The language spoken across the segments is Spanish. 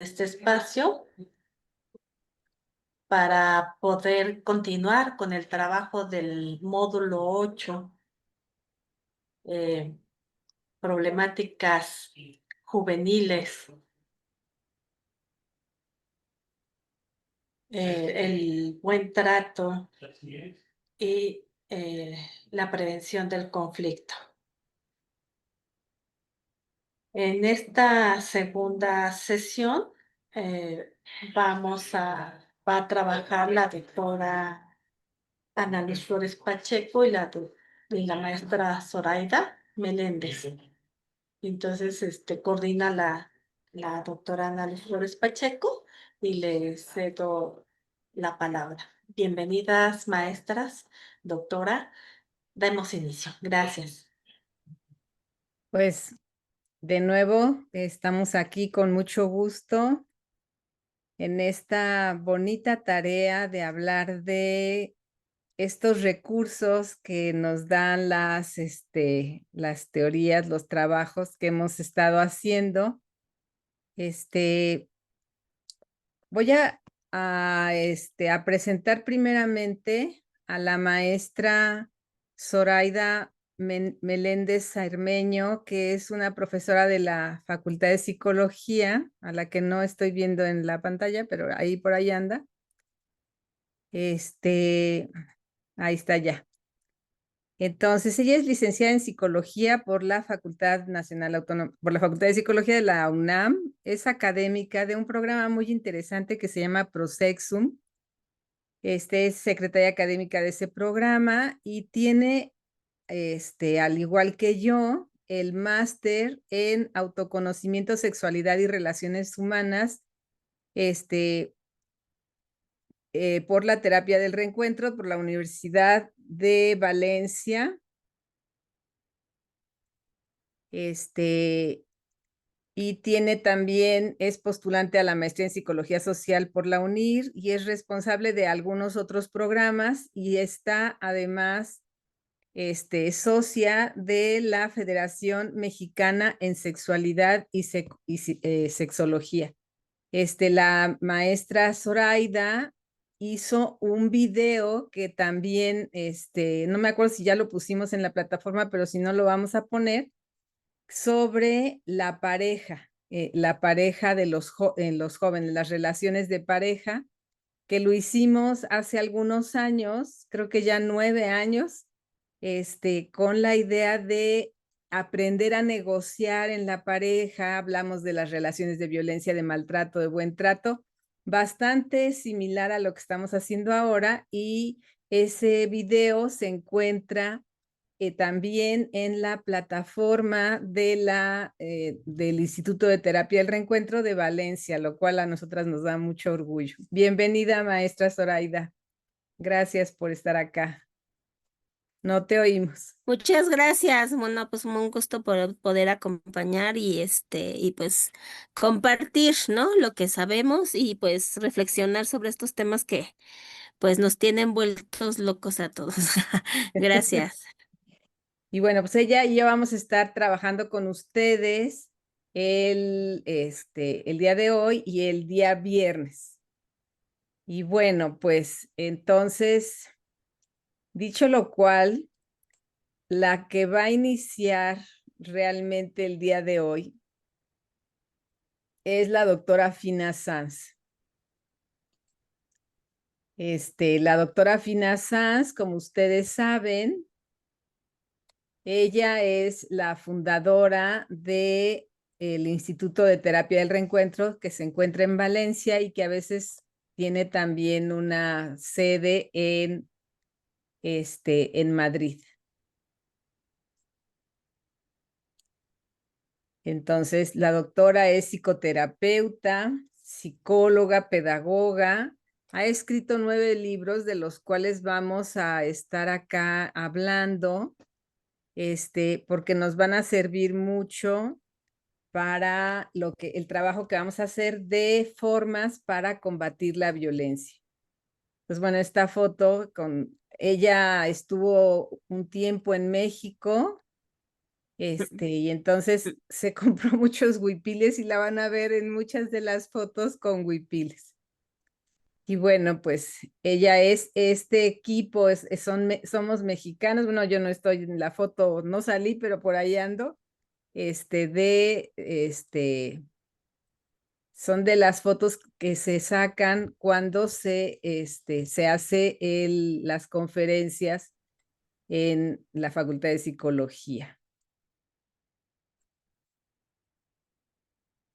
este espacio para poder continuar con el trabajo del módulo 8, eh, problemáticas juveniles, el buen trato y la prevención del conflicto. En esta segunda sesión va a trabajar la doctora Ana Luz Flores Pacheco y la maestra Zoraida Meléndez. Entonces, coordina la doctora Ana Luz Flores Pacheco y le cedo la palabra. Bienvenidas, maestras, doctora. Demos inicio. Gracias. Pues de nuevo estamos aquí con mucho gusto en esta bonita tarea de hablar de estos recursos que nos dan las teorías, los trabajos que hemos estado haciendo. Voy a presentar primeramente a la maestra Zoraida Meléndez Cermeño, que es una profesora de la Facultad de Psicología, a la que no estoy viendo en la pantalla, pero ahí por ahí anda. Ahí está ya. Entonces, ella es licenciada en Psicología por la Facultad Nacional Autónoma, por la Facultad de Psicología de la UNAM. Es académica de un programa muy interesante que se llama Prosexum. Es secretaria académica de ese programa y tiene, al igual que yo, el máster en autoconocimiento, sexualidad y relaciones humanas, por la terapia del reencuentro, por la Universidad de Valencia. Y tiene también, es postulante a la maestría en psicología social por la UNIR y es responsable de algunos otros programas y está además socia de la Federación Mexicana en Sexualidad y Sexología. La maestra Zoraida hizo un video que también, no me acuerdo si ya lo pusimos en la plataforma, pero si no lo vamos a poner, sobre la pareja de los jóvenes, las relaciones de pareja, que lo hicimos hace algunos años, creo que ya 9 años, con la idea de aprender a negociar en la pareja. Hablamos de las relaciones de violencia, de maltrato, de buen trato, bastante similar a lo que estamos haciendo ahora, y ese video se encuentra también en la plataforma del Instituto de Terapia del Reencuentro de Valencia, lo cual a nosotras nos da mucho orgullo. Bienvenida, maestra Zoraida. Gracias por estar acá. No te oímos. Muchas gracias. Bueno, pues un gusto por poder acompañar y pues compartir, ¿no? Lo que sabemos y pues reflexionar sobre estos temas que pues nos tienen vueltos locos a todos. Gracias. Y bueno, pues ella y yo vamos a estar trabajando con ustedes el día de hoy y el día viernes. Y bueno, pues entonces, dicho lo cual, la que va a iniciar realmente el día de hoy es la doctora Fina Sanz. La doctora Fina Sanz, como ustedes saben, ella es la fundadora del Instituto de Terapia del Reencuentro, que se encuentra en Valencia y que a veces tiene también una sede en Madrid. Entonces, la doctora es psicoterapeuta, psicóloga, pedagoga. Ha escrito 9 libros, de los cuales vamos a estar acá hablando, porque nos van a servir mucho para el trabajo que vamos a hacer de formas para combatir la violencia. Pues bueno, esta foto ella estuvo un tiempo en México, Y entonces se compró muchos huipiles y la van a ver en muchas de las fotos con huipiles. Y bueno, pues ella es este equipo, somos mexicanos. Bueno, yo no estoy en la foto, no salí, pero por ahí ando. Son de las fotos que se sacan cuando se hace las conferencias en la Facultad de Psicología.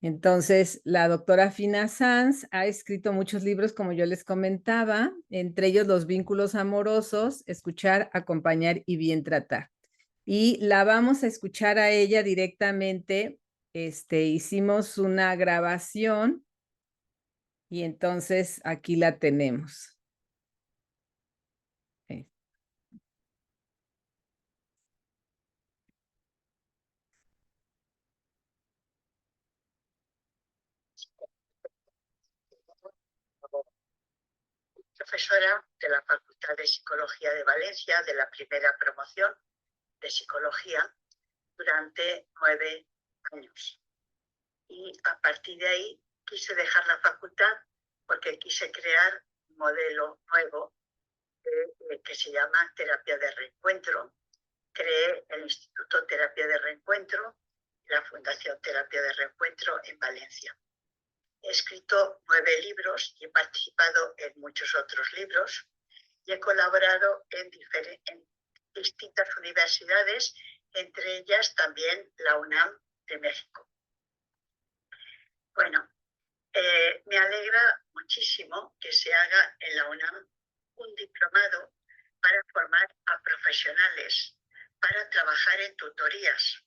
Entonces, la doctora Fina Sanz ha escrito muchos libros, como yo les comentaba, entre ellos Los vínculos amorosos, Escuchar, Acompañar y Bien tratar. Y la vamos a escuchar a ella directamente. Hicimos una grabación y entonces aquí la tenemos. Profesora de la Facultad de Psicología de Valencia, de la primera promoción de Psicología, durante 9 años. Y a partir de ahí quise dejar la facultad porque quise crear un modelo nuevo que se llama terapia de reencuentro. Creé el Instituto Terapia de Reencuentro y la Fundación Terapia de Reencuentro en Valencia. He escrito 9 libros y he participado en muchos otros libros y he colaborado en distintas universidades, entre ellas también la UNAM de México. Bueno, me alegra muchísimo que se haga en la UNAM un diplomado para formar a profesionales, para trabajar en tutorías,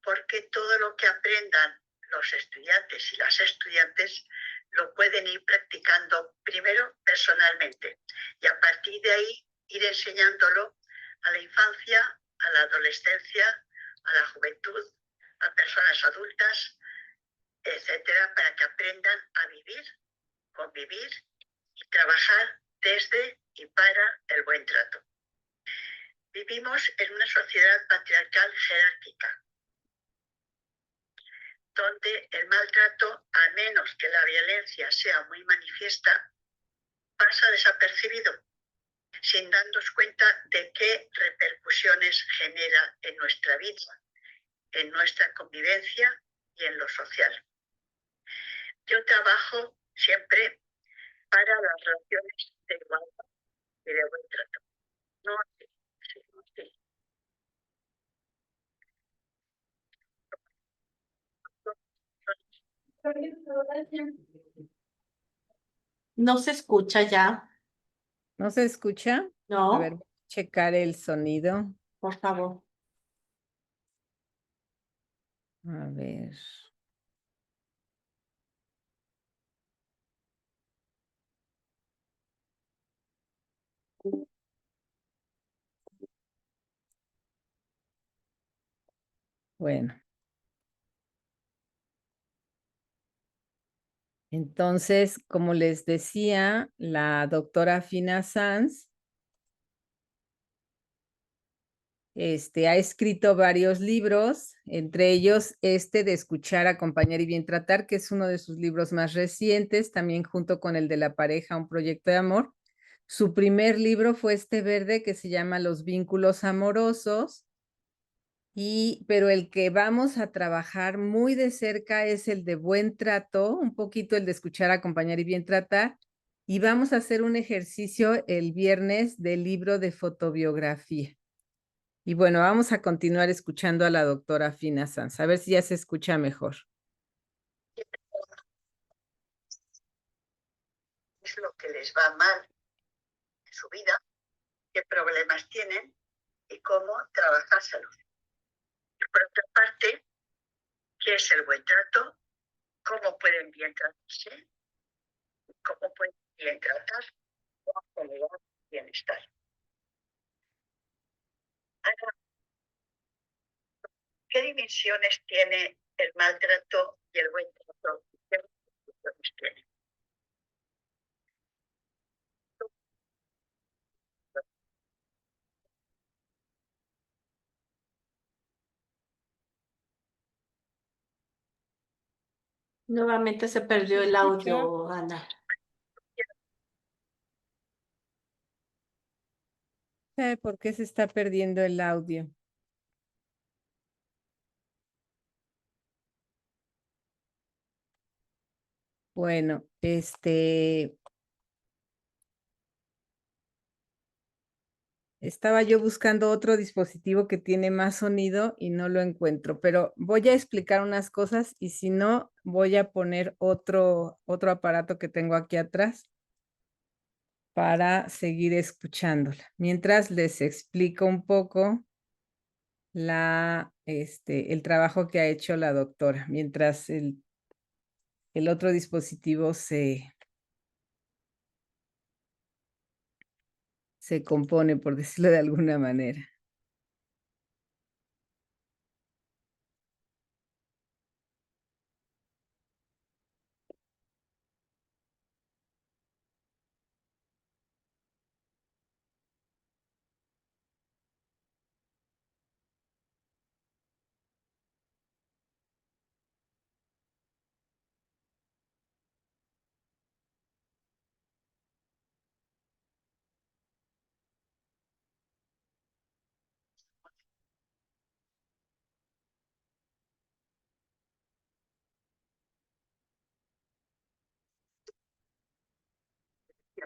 porque todo lo que aprendan los estudiantes y las estudiantes lo pueden ir practicando primero personalmente y a partir de ahí ir enseñándolo a la infancia, a la adolescencia, a la juventud, a personas adultas, etcétera, para que aprendan a vivir, convivir y trabajar desde y para el buen trato. Vivimos en una sociedad patriarcal jerárquica, donde el maltrato, a menos que la violencia sea muy manifiesta, pasa desapercibido, sin darnos cuenta de qué repercusiones genera en nuestra vida, en nuestra convivencia y en lo social. Yo trabajo siempre para las relaciones de igualdad y de buen trato. No, sí, sí. No se escucha ya. ¿No se escucha? A ver, No, checar el sonido. por favor. A ver. Bueno. Entonces, como les decía, la doctora Fina Sanz ha escrito varios libros, entre ellos de Escuchar, Acompañar y Bien Tratar, que es uno de sus libros más recientes, también junto con el de La pareja, un proyecto de amor. Su primer libro fue verde que se llama Los vínculos amorosos, pero el que vamos a trabajar muy de cerca es el de Buen Trato, un poquito el de Escuchar, Acompañar y Bien Tratar, y vamos a hacer un ejercicio el viernes del libro de fotobiografía. Y bueno, vamos a continuar escuchando a la doctora Fina Sanz, a ver si ya se escucha mejor. Es lo que les va mal en su vida, qué problemas tienen y cómo trabajárselos. Y por otra parte, qué es el buen trato, cómo pueden bien tratarse, cómo pueden bien tratar o generar bienestar. Ahora, ¿qué dimensiones tiene el maltrato y el buen trato? ¿Qué dimensiones tiene? Nuevamente se perdió el escucha? audio, Ana. ¿Sabe por qué se está perdiendo el audio? Bueno, estaba yo buscando otro dispositivo que tiene más sonido y no lo encuentro, pero voy a explicar unas cosas y si no, voy a poner otro aparato que tengo aquí atrás para seguir escuchándola. Mientras les explico un poco el trabajo que ha hecho la doctora, mientras el otro dispositivo se compone, por decirlo de alguna manera.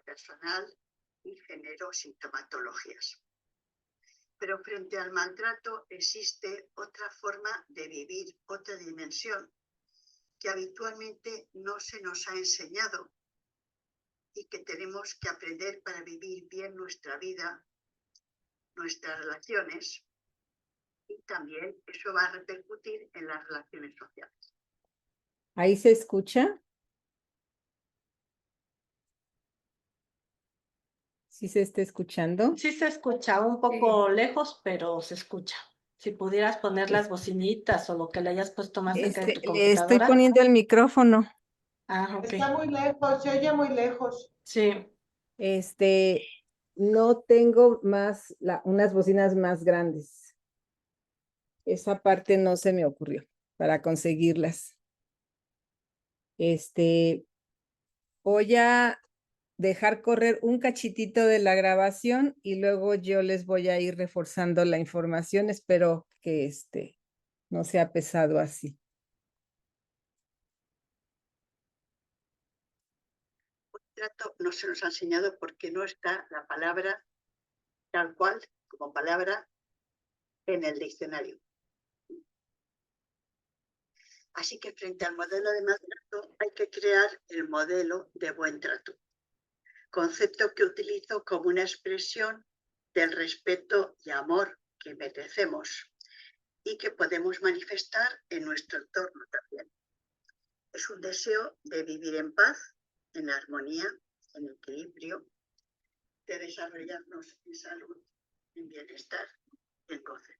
Personal y generó sintomatologías. Pero frente al maltrato existe otra forma de vivir, otra dimensión que habitualmente no se nos ha enseñado y que tenemos que aprender para vivir bien nuestra vida, nuestras relaciones, y también eso va a repercutir en las relaciones sociales. ¿Ahí se escucha? ¿Sí se está escuchando? Sí se escucha un poco lejos, pero se escucha. Si pudieras poner las bocinitas o lo que le hayas puesto más cerca de tu Le estoy computadora. poniendo el micrófono. Ah, ok. Está muy lejos, se oye muy lejos. Sí. No tengo unas bocinas más grandes. Esa parte no se me ocurrió para conseguirlas. Voy a dejar correr un cachitito de la grabación y luego yo les voy a ir reforzando la información. Espero que no sea pesado así. Trato no se nos ha enseñado porque no está la palabra tal cual como palabra en el diccionario. Así que frente al modelo de maltrato hay que crear el modelo de buen trato, concepto que utilizo como una expresión del respeto y amor que merecemos y que podemos manifestar en nuestro entorno también. Es un deseo de vivir en paz, en armonía, en equilibrio, de desarrollarnos en salud, en bienestar y en goce.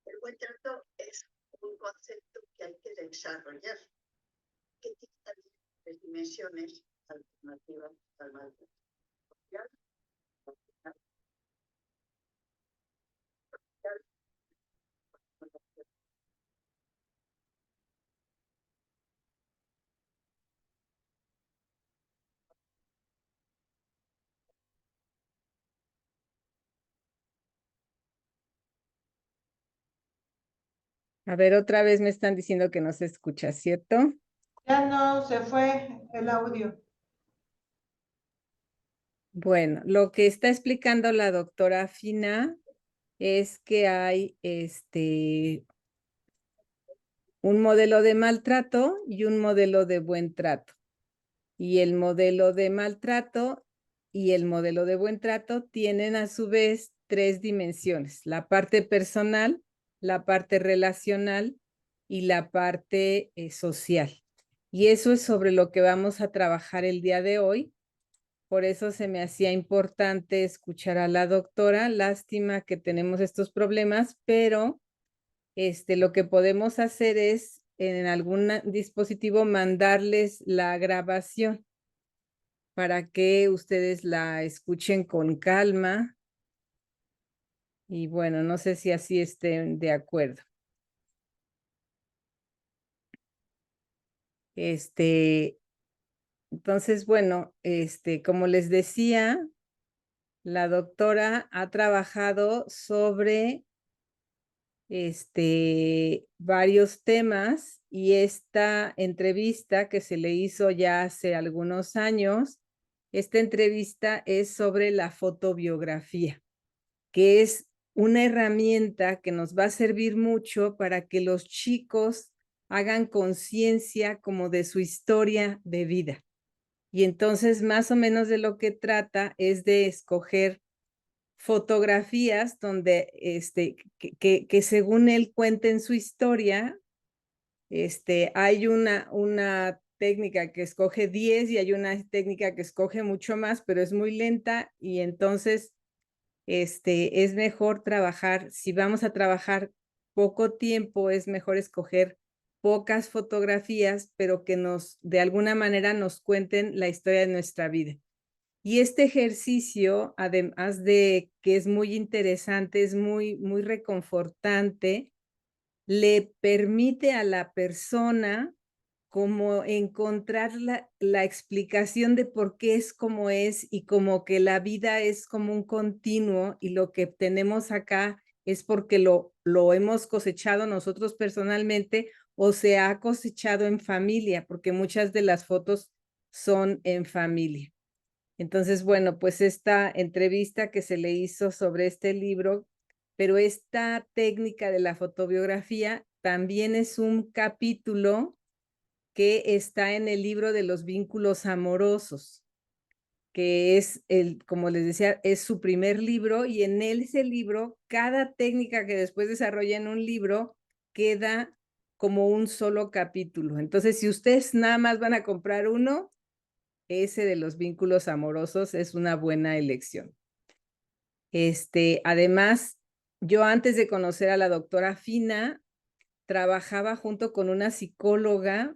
El buen trato es un concepto que hay que desarrollar, que tiene también tres dimensiones alternativas al maltrato social, social. A ver, otra vez me están diciendo que no se escucha, ¿cierto? Ya no se fue el audio. Bueno, lo que está explicando la doctora Fina es que hay un modelo de maltrato y un modelo de buen trato. Y el modelo de maltrato y el modelo de buen trato tienen a su vez tres dimensiones: la parte personal, la parte relacional y la parte social. Y eso es sobre lo que vamos a trabajar el día de hoy. Por eso se me hacía importante escuchar a la doctora. Lástima que tenemos estos problemas, pero lo que podemos hacer es en algún dispositivo mandarles la grabación para que ustedes la escuchen con calma. Y bueno, no sé si así estén de acuerdo. Entonces, bueno, como les decía, la doctora ha trabajado sobre varios temas y esta entrevista que se le hizo ya hace algunos años, esta entrevista es sobre la fotobiografía, que es una herramienta que nos va a servir mucho para que los chicos hagan conciencia como de su historia de vida. Y entonces más o menos de lo que trata es de escoger fotografías donde que según él cuenten su historia. Hay una técnica que escoge 10 y hay una técnica que escoge mucho más, pero es muy lenta y entonces es mejor trabajar, si vamos a trabajar poco tiempo, es mejor escoger pocas fotografías, pero que de alguna manera nos cuenten la historia de nuestra vida. Y este ejercicio, además de que es muy interesante, es muy reconfortante, le permite a la persona como encontrar la explicación de por qué es como es y como que la vida es como un continuo y lo que tenemos acá es porque lo hemos cosechado nosotros personalmente o se ha cosechado en familia, porque muchas de las fotos son en familia. Entonces, bueno, pues esta entrevista que se le hizo sobre este libro, pero esta técnica de la fotobiografía también es un capítulo que está en el libro de los vínculos amorosos, que es como les decía, es su primer libro y en ese libro, cada técnica que después desarrolla en un libro queda como un solo capítulo. Entonces, si ustedes nada más van a comprar uno, ese de los vínculos amorosos es una buena elección. Además, yo antes de conocer a la doctora Fina, trabajaba junto con una psicóloga,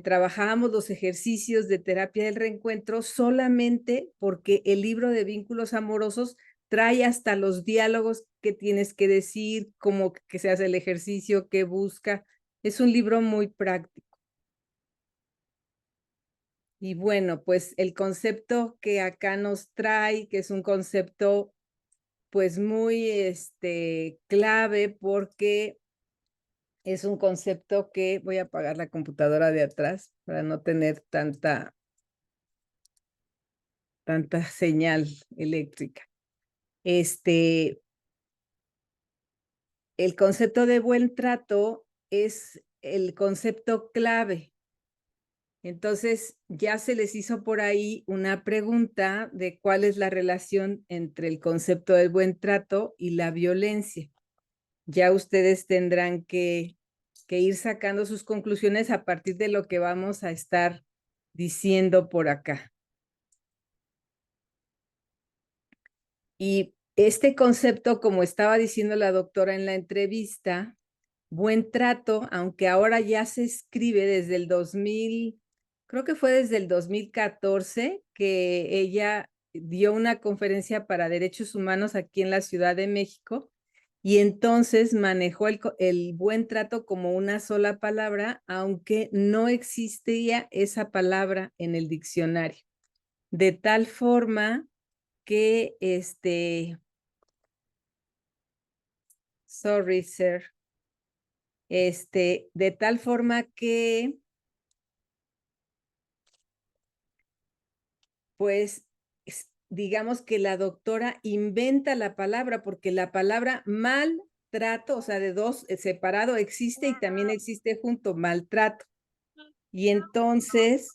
trabajábamos los ejercicios de terapia del reencuentro solamente porque el libro de vínculos amorosos trae hasta los diálogos que tienes que decir, cómo que se hace el ejercicio, qué busca. Es un libro muy práctico. Y bueno, pues el concepto que acá nos trae, que es un concepto pues muy clave porque es un concepto que voy a apagar la computadora de atrás para no tener tanta señal eléctrica. El concepto de buen trato es el concepto clave. Entonces, ya se les hizo por ahí una pregunta de cuál es la relación entre el concepto del buen trato y la violencia. Ya ustedes tendrán que ir sacando sus conclusiones a partir de lo que vamos a estar diciendo por acá. Y este concepto, como estaba diciendo la doctora en la entrevista, buen trato, aunque ahora ya se escribe desde el 2000, creo que fue desde el 2014 que ella dio una conferencia para derechos humanos aquí en la Ciudad de México y entonces manejó el buen trato como una sola palabra, aunque no existía esa palabra en el diccionario. De tal forma que sorry, sir. De tal forma que pues digamos que la doctora inventa la palabra porque la palabra maltrato, o sea, de dos separado existe y también existe junto maltrato. Y entonces,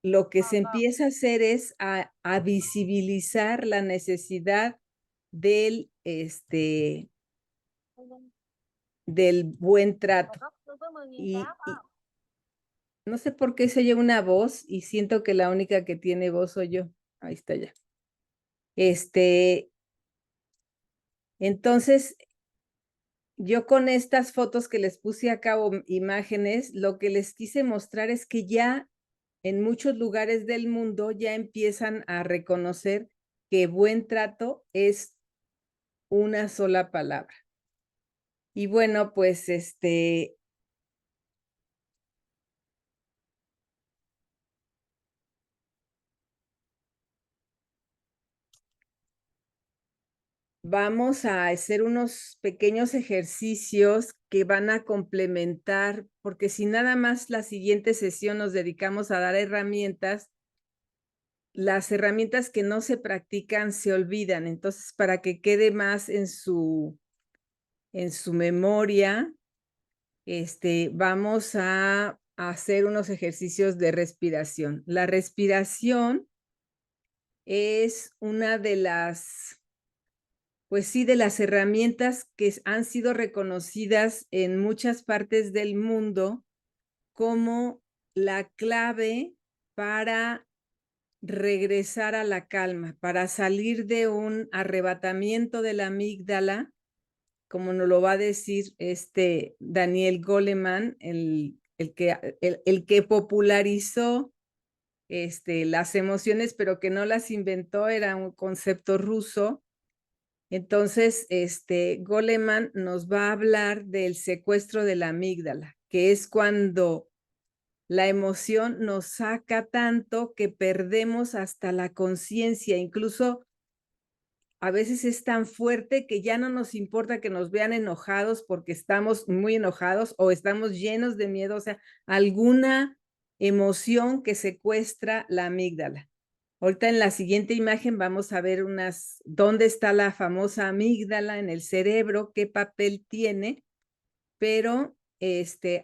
lo que se empieza a hacer es a visibilizar la necesidad del, del buen trato. Y no sé por qué se oye una voz y siento que la única que tiene voz soy yo. Ahí está ya. Entonces, yo con estas fotos que les puse acá o imágenes, lo que les quise mostrar es que ya en muchos lugares del mundo ya empiezan a reconocer que buen trato es una sola palabra. Y bueno, pues vamos a hacer unos pequeños ejercicios que van a complementar, porque si nada más la siguiente sesión nos dedicamos a dar herramientas, las herramientas que no se practican se olvidan. Entonces, para que quede más en su memoria, vamos a hacer unos ejercicios de respiración. La respiración es una de las, pues sí, de las herramientas que han sido reconocidas en muchas partes del mundo como la clave para regresar a la calma, para salir de un arrebatamiento de la amígdala, como nos lo va a decir Daniel Goleman, el que popularizó las emociones, pero que no las inventó, era un concepto ruso. Entonces, Goleman nos va a hablar del secuestro de la amígdala, que es cuando la emoción nos saca tanto que perdemos hasta la conciencia, incluso a veces es tan fuerte que ya no nos importa que nos vean enojados porque estamos muy enojados o estamos llenos de miedo, o sea, alguna emoción que secuestra la amígdala. Ahorita en la siguiente imagen vamos a ver dónde está la famosa amígdala en el cerebro, qué papel tiene, pero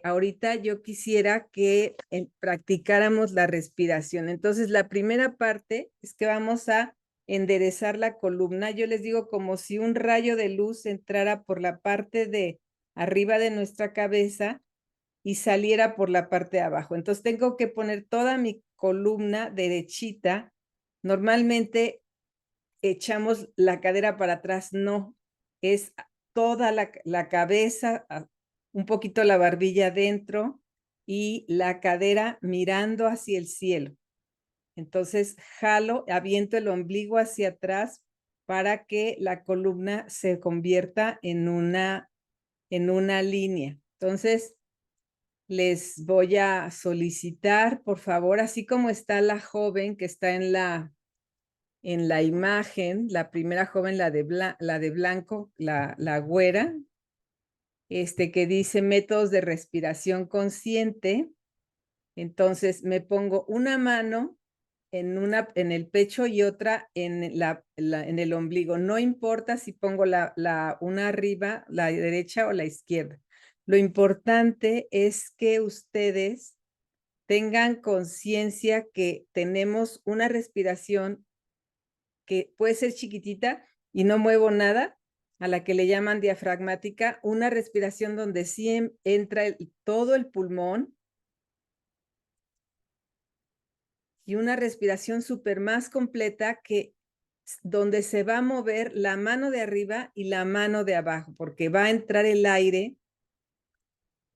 ahorita yo quisiera que practicáramos la respiración. Entonces, la primera parte es que vamos a enderezar la columna. Yo les digo como si un rayo de luz entrara por la parte de arriba de nuestra cabeza y saliera por la parte de abajo. Entonces, tengo que poner toda mi columna derechita. Normalmente echamos la cadera para atrás, no, es toda la cabeza, un poquito la barbilla adentro y la cadera mirando hacia el cielo. Entonces jalo, aviento el ombligo hacia atrás para que la columna se convierta en una línea. Entonces les voy a solicitar, por favor, así como está la joven que está en la imagen, la primera joven, la de blanco, la güera, que dice métodos de respiración consciente. Entonces me pongo una mano en el pecho y otra en el ombligo. No importa si pongo una arriba, la derecha o la izquierda. Lo importante es que ustedes tengan conciencia que tenemos una respiración que puede ser chiquitita y no muevo nada, a la que le llaman diafragmática, una respiración donde sí entra todo el pulmón, y una respiración súper más completa donde se va a mover la mano de arriba y la mano de abajo, porque va a entrar el aire.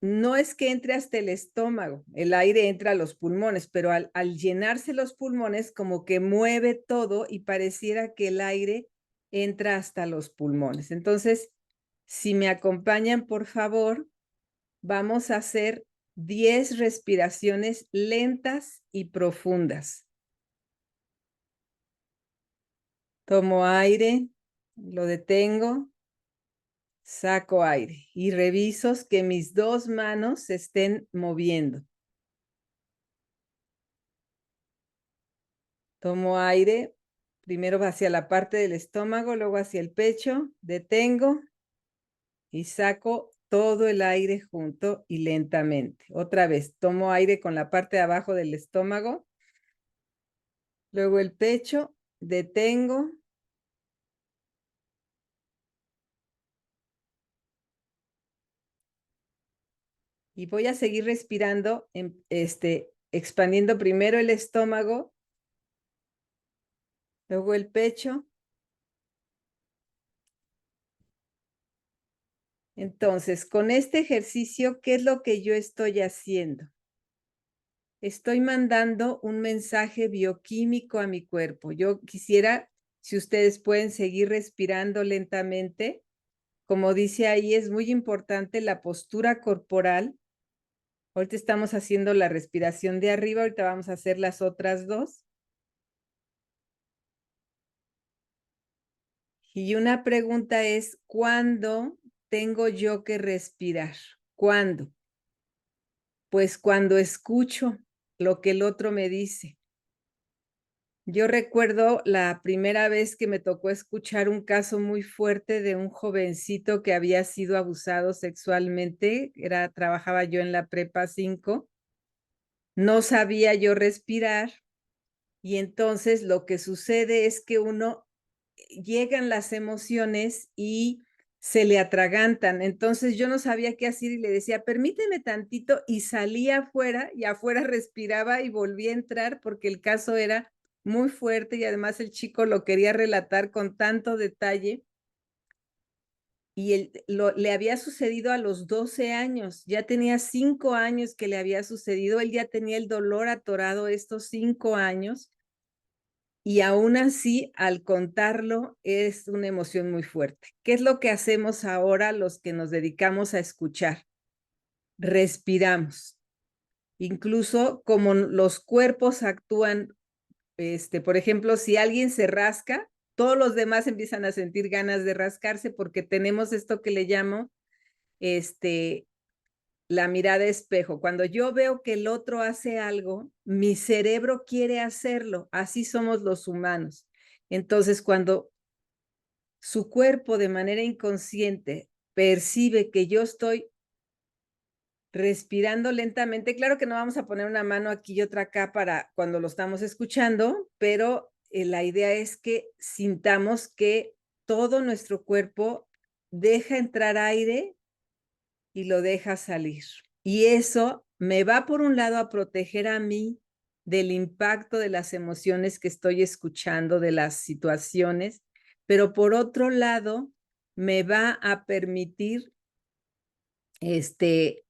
No es que entre hasta el estómago, el aire entra a los pulmones, pero al llenarse los pulmones como que mueve todo y pareciera que el aire entra hasta los pulmones. Entonces, si me acompañan, por favor, vamos a hacer 10 respiraciones lentas y profundas. Tomo aire, lo detengo, saco aire y reviso que mis dos manos se estén moviendo. Tomo aire, primero hacia la parte del estómago, luego hacia el pecho, detengo y saco todo el aire junto y lentamente. Otra vez, tomo aire con la parte de abajo del estómago, luego el pecho, detengo. Y voy a seguir respirando, expandiendo primero el estómago, luego el pecho. Entonces, con este ejercicio, ¿qué es lo que yo estoy haciendo? Estoy mandando un mensaje bioquímico a mi cuerpo. Yo quisiera, si ustedes pueden seguir respirando lentamente, como dice ahí, es muy importante la postura corporal. Ahorita estamos haciendo la respiración de arriba, ahorita vamos a hacer las otras dos. Y una pregunta es, ¿cuándo tengo yo que respirar? ¿Cuándo? Pues cuando escucho lo que el otro me dice. Yo recuerdo la primera vez que me tocó escuchar un caso muy fuerte de un jovencito que había sido abusado sexualmente. Trabajaba yo en la prepa 5. No sabía yo respirar y entonces lo que sucede es que llegan las emociones y se le atragantan. Entonces yo no sabía qué hacer y le decía, permíteme tantito, y salía afuera y afuera respiraba y volvía a entrar porque el caso era muy fuerte y además el chico lo quería relatar con tanto detalle. Y le había sucedido a los 12 años, ya tenía 5 años que le había sucedido, él ya tenía el dolor atorado estos 5 años. Y aún así, al contarlo, es una emoción muy fuerte. ¿Qué es lo que hacemos ahora los que nos dedicamos a escuchar? Respiramos. Incluso como los cuerpos actúan, por ejemplo, si alguien se rasca, todos los demás empiezan a sentir ganas de rascarse porque tenemos esto que le llamo, la mirada espejo. Cuando yo veo que el otro hace algo, mi cerebro quiere hacerlo. Así somos los humanos. Entonces, cuando su cuerpo de manera inconsciente percibe que yo estoy respirando lentamente, claro que no vamos a poner una mano aquí y otra acá para cuando lo estamos escuchando, pero la idea es que sintamos que todo nuestro cuerpo deja entrar aire y lo deja salir. Y eso me va por un lado a proteger a mí del impacto de las emociones que estoy escuchando, de las situaciones, pero por otro lado me va a permitir que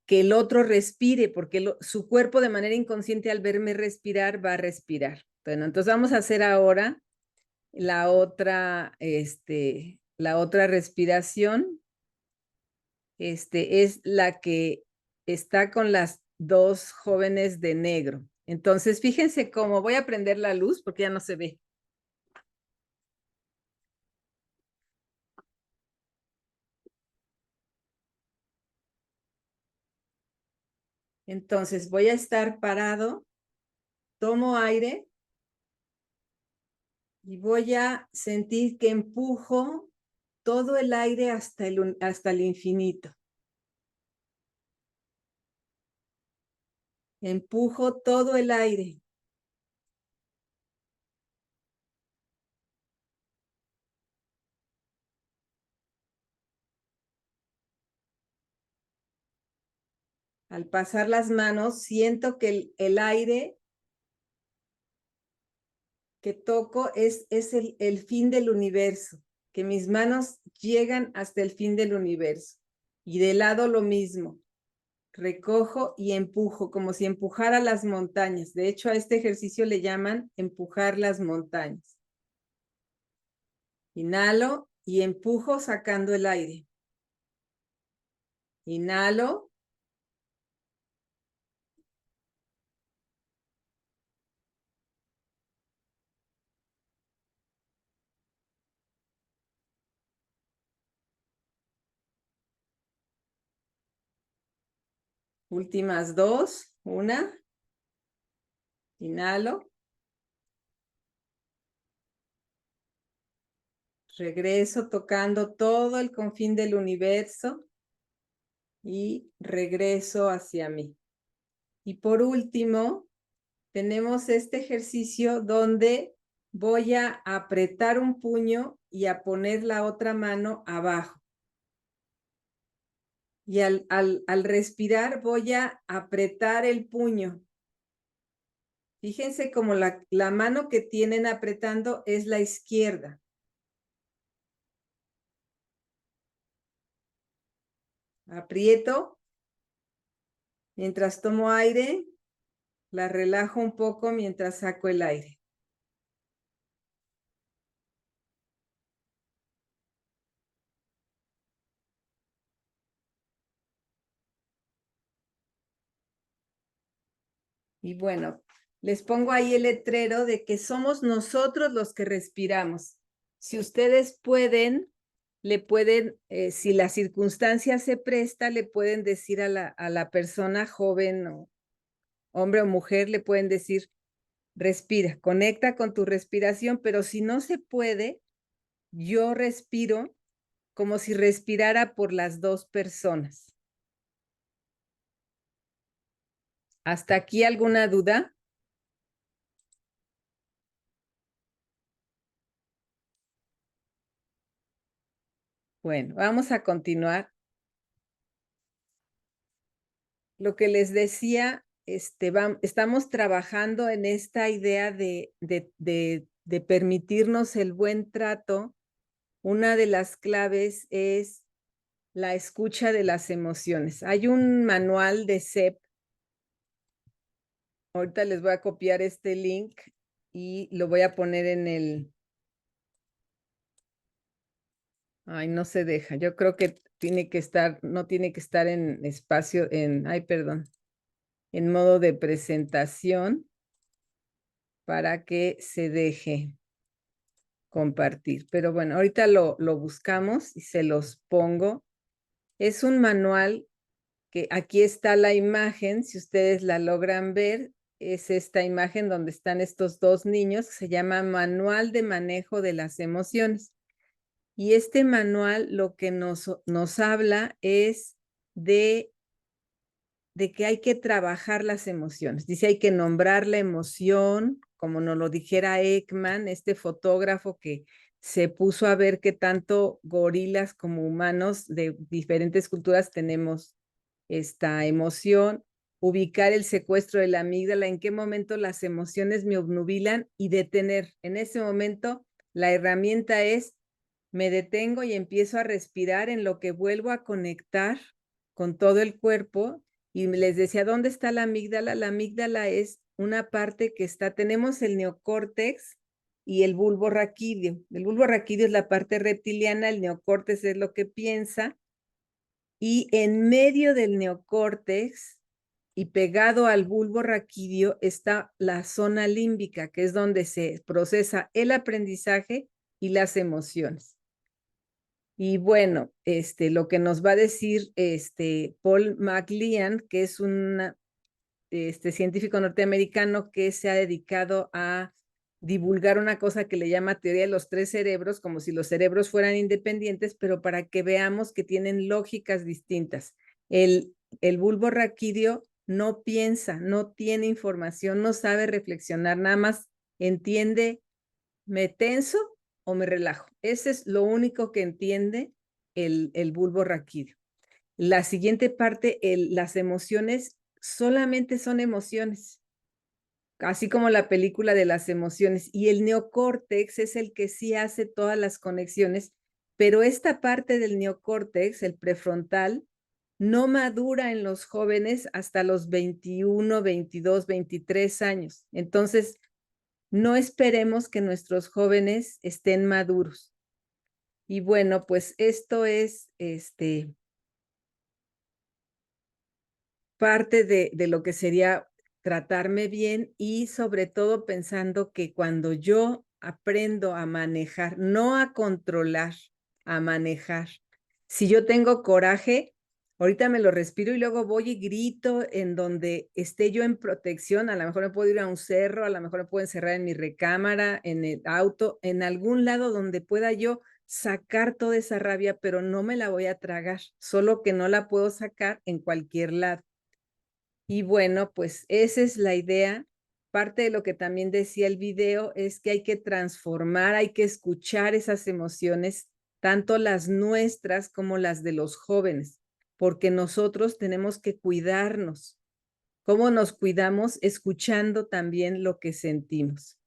el otro respire, porque su cuerpo de manera inconsciente al verme respirar va a respirar. Bueno, entonces vamos a hacer ahora la otra respiración. Es la que está con las dos jóvenes de negro. Entonces, fíjense cómo voy a prender la luz porque ya no se ve. Entonces, voy a estar parado, tomo aire y voy a sentir que empujo todo el aire hasta el infinito. Empujo todo el aire. Al pasar las manos, siento que el aire que toco es el fin del universo, que mis manos llegan hasta el fin del universo. Y de lado lo mismo, recojo y empujo, como si empujara las montañas. De hecho, a este ejercicio le llaman empujar las montañas. Inhalo y empujo sacando el aire. Inhalo. Últimas dos. Una. Inhalo. Regreso tocando todo el confín del universo y regreso hacia mí. Y por último, tenemos este ejercicio donde voy a apretar un puño y a poner la otra mano abajo. Y al respirar voy a apretar el puño. Fíjense como la mano que tienen apretando es la izquierda. Aprieto. Mientras tomo aire, la relajo un poco mientras saco el aire. Y bueno, les pongo ahí el letrero de que somos nosotros los que respiramos. Si ustedes pueden, le pueden, si la circunstancia se presta, le pueden decir a la persona joven o hombre o mujer, le pueden decir, respira, conecta con tu respiración, pero si no se puede, yo respiro como si respirara por las dos personas. ¿Hasta aquí alguna duda? Bueno, vamos a continuar. Lo que les decía, estamos trabajando en esta idea de permitirnos el buen trato. Una de las claves es la escucha de las emociones. Hay un manual de CEP. Ahorita les voy a copiar este link y lo voy a poner en el... Ay, no se deja. Yo creo que tiene que estar, no tiene que estar en espacio, ay, perdón, en modo de presentación para que se deje compartir. Pero bueno, ahorita lo buscamos y se los pongo. Es un manual que aquí está la imagen, si ustedes la logran ver, es esta imagen donde están estos dos niños, que se llama Manual de Manejo de las Emociones. Y este manual lo que nos habla es de que hay que trabajar las emociones. Dice, hay que nombrar la emoción, como nos lo dijera Ekman, este fotógrafo que se puso a ver que tanto gorilas como humanos de diferentes culturas tenemos esta emoción, ubicar el secuestro de la amígdala, en qué momento las emociones me obnubilan y detener. En ese momento, la herramienta es, me detengo y empiezo a respirar en lo que vuelvo a conectar con todo el cuerpo. Y les decía, ¿dónde está la amígdala? La amígdala es una parte que está, tenemos el neocórtex y el bulbo raquídeo. El bulbo raquídeo es la parte reptiliana, el neocórtex es lo que piensa, y en medio del neocórtex y pegado al bulbo raquídeo está la zona límbica, que es donde se procesa el aprendizaje y las emociones. Y bueno, lo que nos va a decir Paul McLean, que es un científico norteamericano que se ha dedicado a divulgar una cosa que le llama teoría de los tres cerebros, como si los cerebros fueran independientes, pero para que veamos que tienen lógicas distintas. El bulbo raquídeo no piensa, no tiene información, no sabe reflexionar, nada más entiende, me tenso o me relajo. Ese es lo único que entiende el bulbo raquídeo. La siguiente parte, las emociones solamente son emociones, así como la película de las emociones. Y el neocórtex es el que sí hace todas las conexiones, pero esta parte del neocórtex, el prefrontal, no madura en los jóvenes hasta los 21, 22, 23 años. Entonces, no esperemos que nuestros jóvenes estén maduros. Y bueno, pues esto es parte de lo que sería tratarme bien y sobre todo pensando que cuando yo aprendo a manejar, no a controlar, a manejar. Si yo tengo coraje, ahorita me lo respiro y luego voy y grito en donde esté yo en protección. A lo mejor me puedo ir a un cerro, a lo mejor me puedo encerrar en mi recámara, en el auto, en algún lado donde pueda yo sacar toda esa rabia, pero no me la voy a tragar, solo que no la puedo sacar en cualquier lado. Y bueno, pues esa es la idea. Parte de lo que también decía el video es que hay que transformar, hay que escuchar esas emociones, tanto las nuestras como las de los jóvenes, porque nosotros tenemos que cuidarnos. ¿Cómo nos cuidamos? Escuchando también lo que sentimos.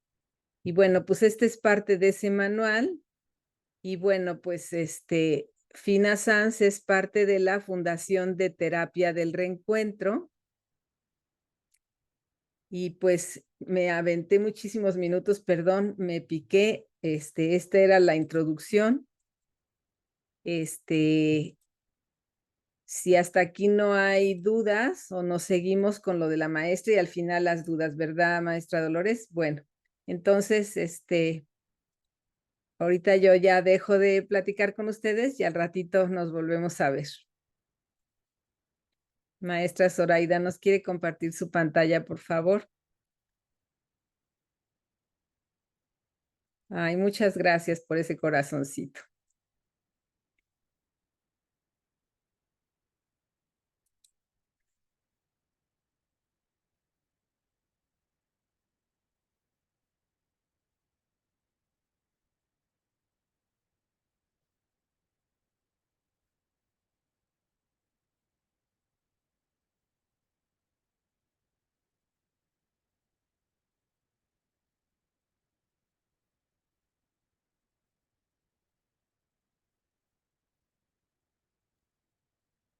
Y bueno, pues este es parte de ese manual. Y bueno, pues Fina Sanz es parte de la Fundación de Terapia del Reencuentro. Y pues me aventé muchísimos minutos, perdón, me piqué. Esta era la introducción. Si hasta aquí no hay dudas o nos seguimos con lo de la maestra y al final las dudas, ¿verdad, maestra Dolores? Bueno, entonces, Ahorita yo ya dejo de platicar con ustedes y al ratito nos volvemos a ver. Maestra Zoraida, ¿nos quiere compartir su pantalla, por favor? Ay, muchas gracias por ese corazoncito.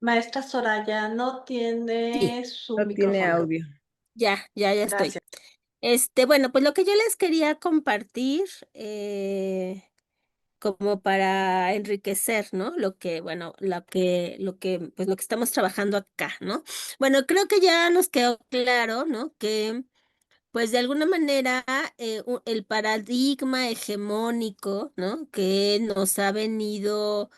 Maestra Soraya, no Sí, tiene su No tiene micrófono. audio. ya estoy. Gracias. Bueno, pues lo que yo les quería compartir, como para enriquecer, ¿no? Lo que, bueno, pues lo que estamos trabajando acá, ¿no? Bueno, creo que ya nos quedó claro, ¿no? Que pues de alguna manera el paradigma hegemónico, ¿no? Que se nos ha venido,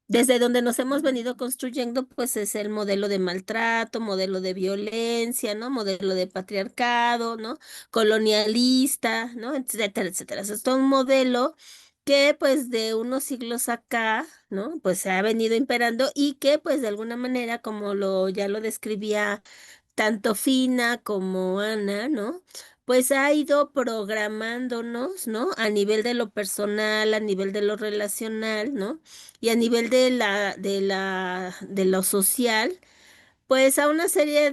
desde donde nos hemos venido construyendo, pues es el modelo de maltrato, modelo de violencia, ¿no? Modelo de patriarcado, ¿no? Colonialista, ¿no? Etcétera, etcétera. O sea, es todo un modelo que pues de unos siglos acá, ¿no? Pues se ha venido imperando y que pues de alguna manera, como ya lo describía tanto Fina como Ana, ¿no? Pues ha ido programándonos, ¿no? A nivel de lo personal, a nivel de lo relacional, ¿no? Y a nivel de lo social, pues a una serie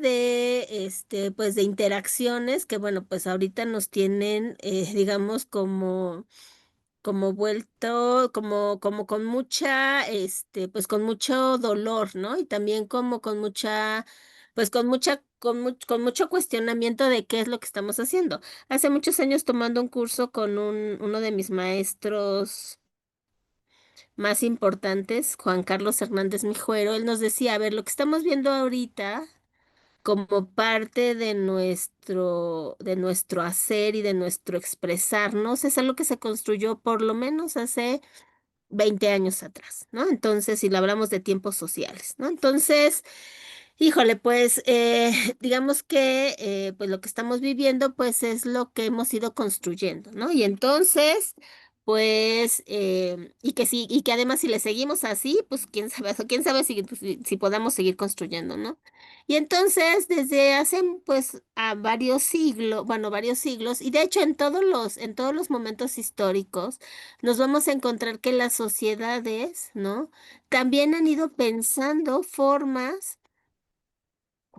pues de interacciones que, bueno, pues ahorita nos tienen, digamos, como vuelto, como con pues con mucho dolor, ¿no? Y también como con pues con mucho cuestionamiento de qué es lo que estamos haciendo. Hace muchos años tomando un curso con uno de mis maestros más importantes, Juan Carlos Hernández Mijuero, él nos decía, a ver, lo que estamos viendo ahorita como parte de nuestro hacer y de nuestro expresarnos, es algo que se construyó por lo menos hace 20 años atrás, ¿no? Entonces, si lo hablamos de tiempos sociales, ¿no? Entonces, híjole, pues digamos que pues lo que estamos viviendo pues es lo que hemos ido construyendo, ¿no? Y entonces, pues, y que además si le seguimos así, pues quién sabe si podamos seguir construyendo, ¿no? Y entonces, desde hace pues a varios siglos, y de hecho en todos los momentos históricos, nos vamos a encontrar que las sociedades, ¿no? También han ido pensando formas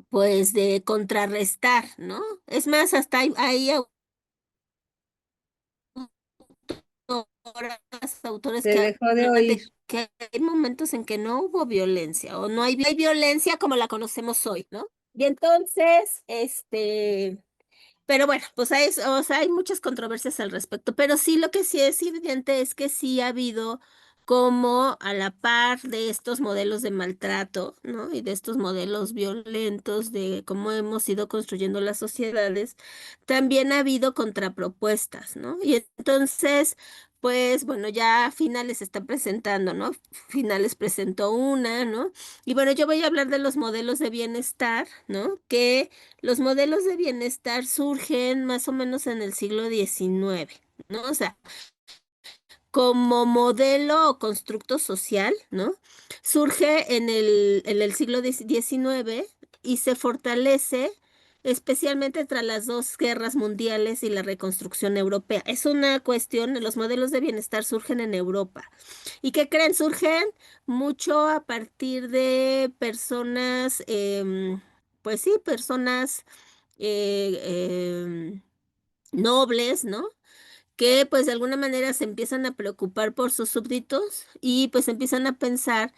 pues de contrarrestar, ¿no? Es más, hasta hay autores Se que dejó de hablan oír. de que hay momentos en que no hubo violencia o no hay violencia como la conocemos hoy, ¿no? Y entonces, pero bueno, pues o sea, hay muchas controversias al respecto, pero sí lo que sí es evidente es que sí ha habido como a la par de estos modelos de maltrato, ¿no? Y de estos modelos violentos de cómo hemos ido construyendo las sociedades, también ha habido contrapropuestas, ¿no? Y entonces, pues bueno, ya Finales está presentando, ¿no? Finales presentó una, ¿no? Y bueno, yo voy a hablar de los modelos de bienestar, ¿no? Que los modelos de bienestar surgen más o menos en el siglo XIX, ¿no? O sea, como modelo o constructo social, ¿no? Surge en el siglo XIX y se fortalece especialmente tras las dos guerras mundiales y la reconstrucción europea. Es una cuestión, los modelos de bienestar surgen en Europa. ¿Y qué creen? Surgen mucho a partir de personas, pues sí, personas nobles, ¿no? Que pues de alguna manera se empiezan a preocupar por sus súbditos y pues empiezan a pensar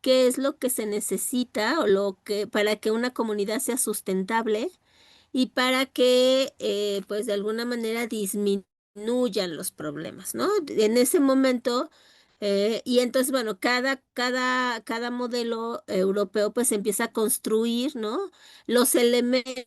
qué es lo que se necesita o lo que para que una comunidad sea sustentable y para que pues de alguna manera disminuyan los problemas, ¿no? En ese momento, y entonces, bueno, cada modelo europeo pues empieza a construir, ¿no? Los elementos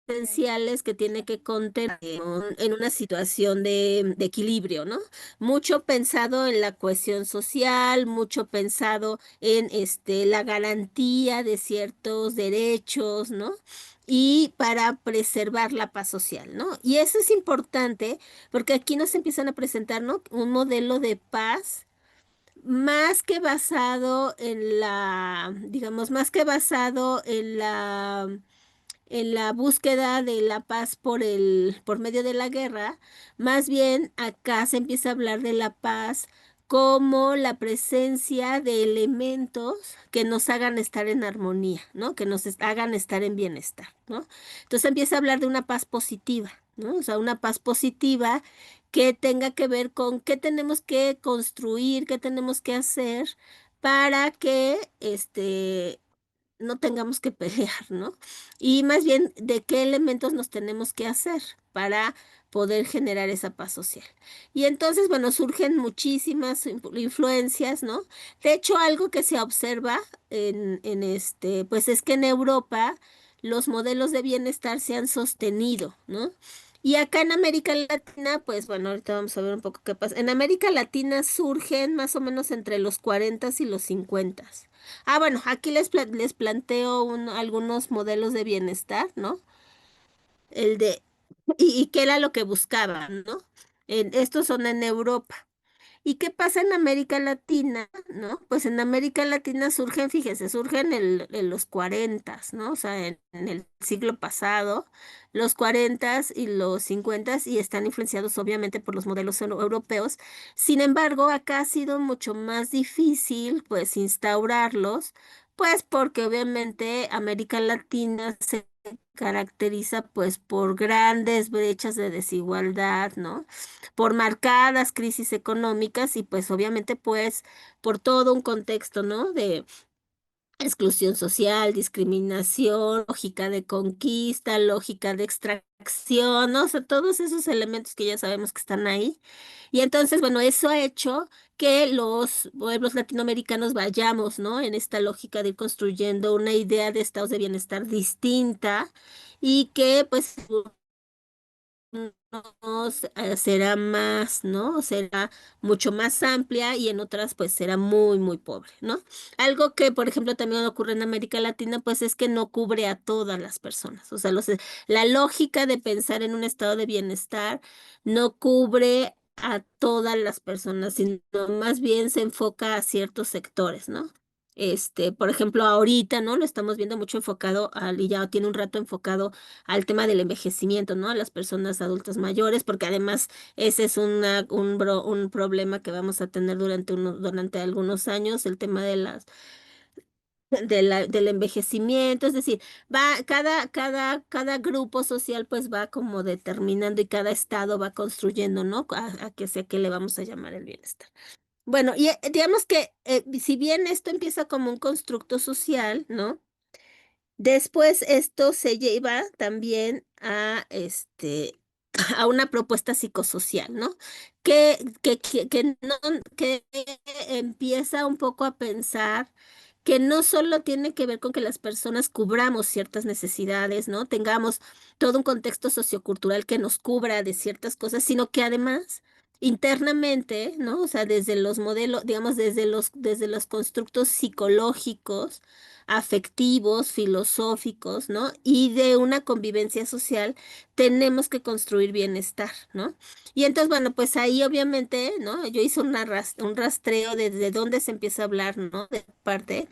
esenciales que tiene que contener en una situación de equilibrio, ¿no? Mucho pensado en la cohesión social, mucho pensado en la garantía de ciertos derechos, ¿no? Y para preservar la paz social, ¿no? Y eso es importante porque aquí nos empiezan a presentar, ¿no? Un modelo de paz más que basado en digamos, más que basado en la búsqueda de la paz por medio de la guerra, más bien acá se empieza a hablar de la paz como la presencia de elementos que nos hagan estar en armonía, ¿no? Que nos hagan estar en bienestar, ¿no? Entonces empieza a hablar de una paz positiva, ¿no? O sea, una paz positiva que tenga que ver con qué tenemos que construir, qué tenemos que hacer para que no tengamos que pelear, ¿no? Y más bien de qué elementos nos tenemos que hacer para poder generar esa paz social. Y entonces, bueno, surgen muchísimas influencias, ¿no? De hecho, algo que se observa pues es que en Europa los modelos de bienestar se han sostenido, ¿no? Y acá en América Latina, pues bueno, ahorita vamos a ver un poco qué pasa. En América Latina surgen más o menos entre los 40 y los 50. Ah, bueno, aquí les planteo algunos modelos de bienestar, ¿no? El de, y qué era lo que buscaban, ¿no? Estos son en Europa. ¿Y qué pasa en América Latina, no? Pues en América Latina surgen, fíjese, surgen en los 40, ¿no? O sea, en el siglo pasado, los 40 y los 50 y están influenciados obviamente por los modelos europeos. Sin embargo, acá ha sido mucho más difícil, pues, instaurarlos, pues, porque obviamente América Latina se caracteriza, pues, por grandes brechas de desigualdad, ¿no? Por marcadas crisis económicas y pues obviamente pues por todo un contexto, ¿no? De exclusión social, discriminación, lógica de conquista, lógica de extracción, ¿no? O sea, todos esos elementos que ya sabemos que están ahí. Y entonces, bueno, eso ha hecho que los pueblos latinoamericanos vayamos, ¿no? En esta lógica de ir construyendo una idea de estados de bienestar distinta y que pues será más, ¿no? Será mucho más amplia y en otras pues será muy, muy pobre, ¿no? Algo que, por ejemplo, también ocurre en América Latina, pues es que no cubre a todas las personas. O sea, la lógica de pensar en un estado de bienestar no cubre a todas las personas, sino más bien se enfoca a ciertos sectores, ¿no? Por ejemplo, ahorita, ¿no? Lo estamos viendo mucho enfocado y ya tiene un rato enfocado al tema del envejecimiento, ¿no? A las personas adultas mayores, porque además ese es un problema que vamos a tener durante algunos años, el tema del envejecimiento, es decir, cada grupo social pues va como determinando y cada estado va construyendo, ¿no? A que sea que le vamos a llamar el bienestar. Bueno, y digamos que si bien esto empieza como un constructo social, ¿no? Después esto se lleva también a una propuesta psicosocial, ¿no? Que empieza un poco a pensar que no solo tiene que ver con que las personas cubramos ciertas necesidades, ¿no? Tengamos todo un contexto sociocultural que nos cubra de ciertas cosas, sino que además internamente, ¿no? O sea, desde los modelos, digamos, desde los constructos psicológicos, afectivos, filosóficos, ¿no? Y de una convivencia social, tenemos que construir bienestar, ¿no? Y entonces, bueno, pues ahí obviamente, ¿no? Yo hice un rastreo de dónde se empieza a hablar, ¿no? De parte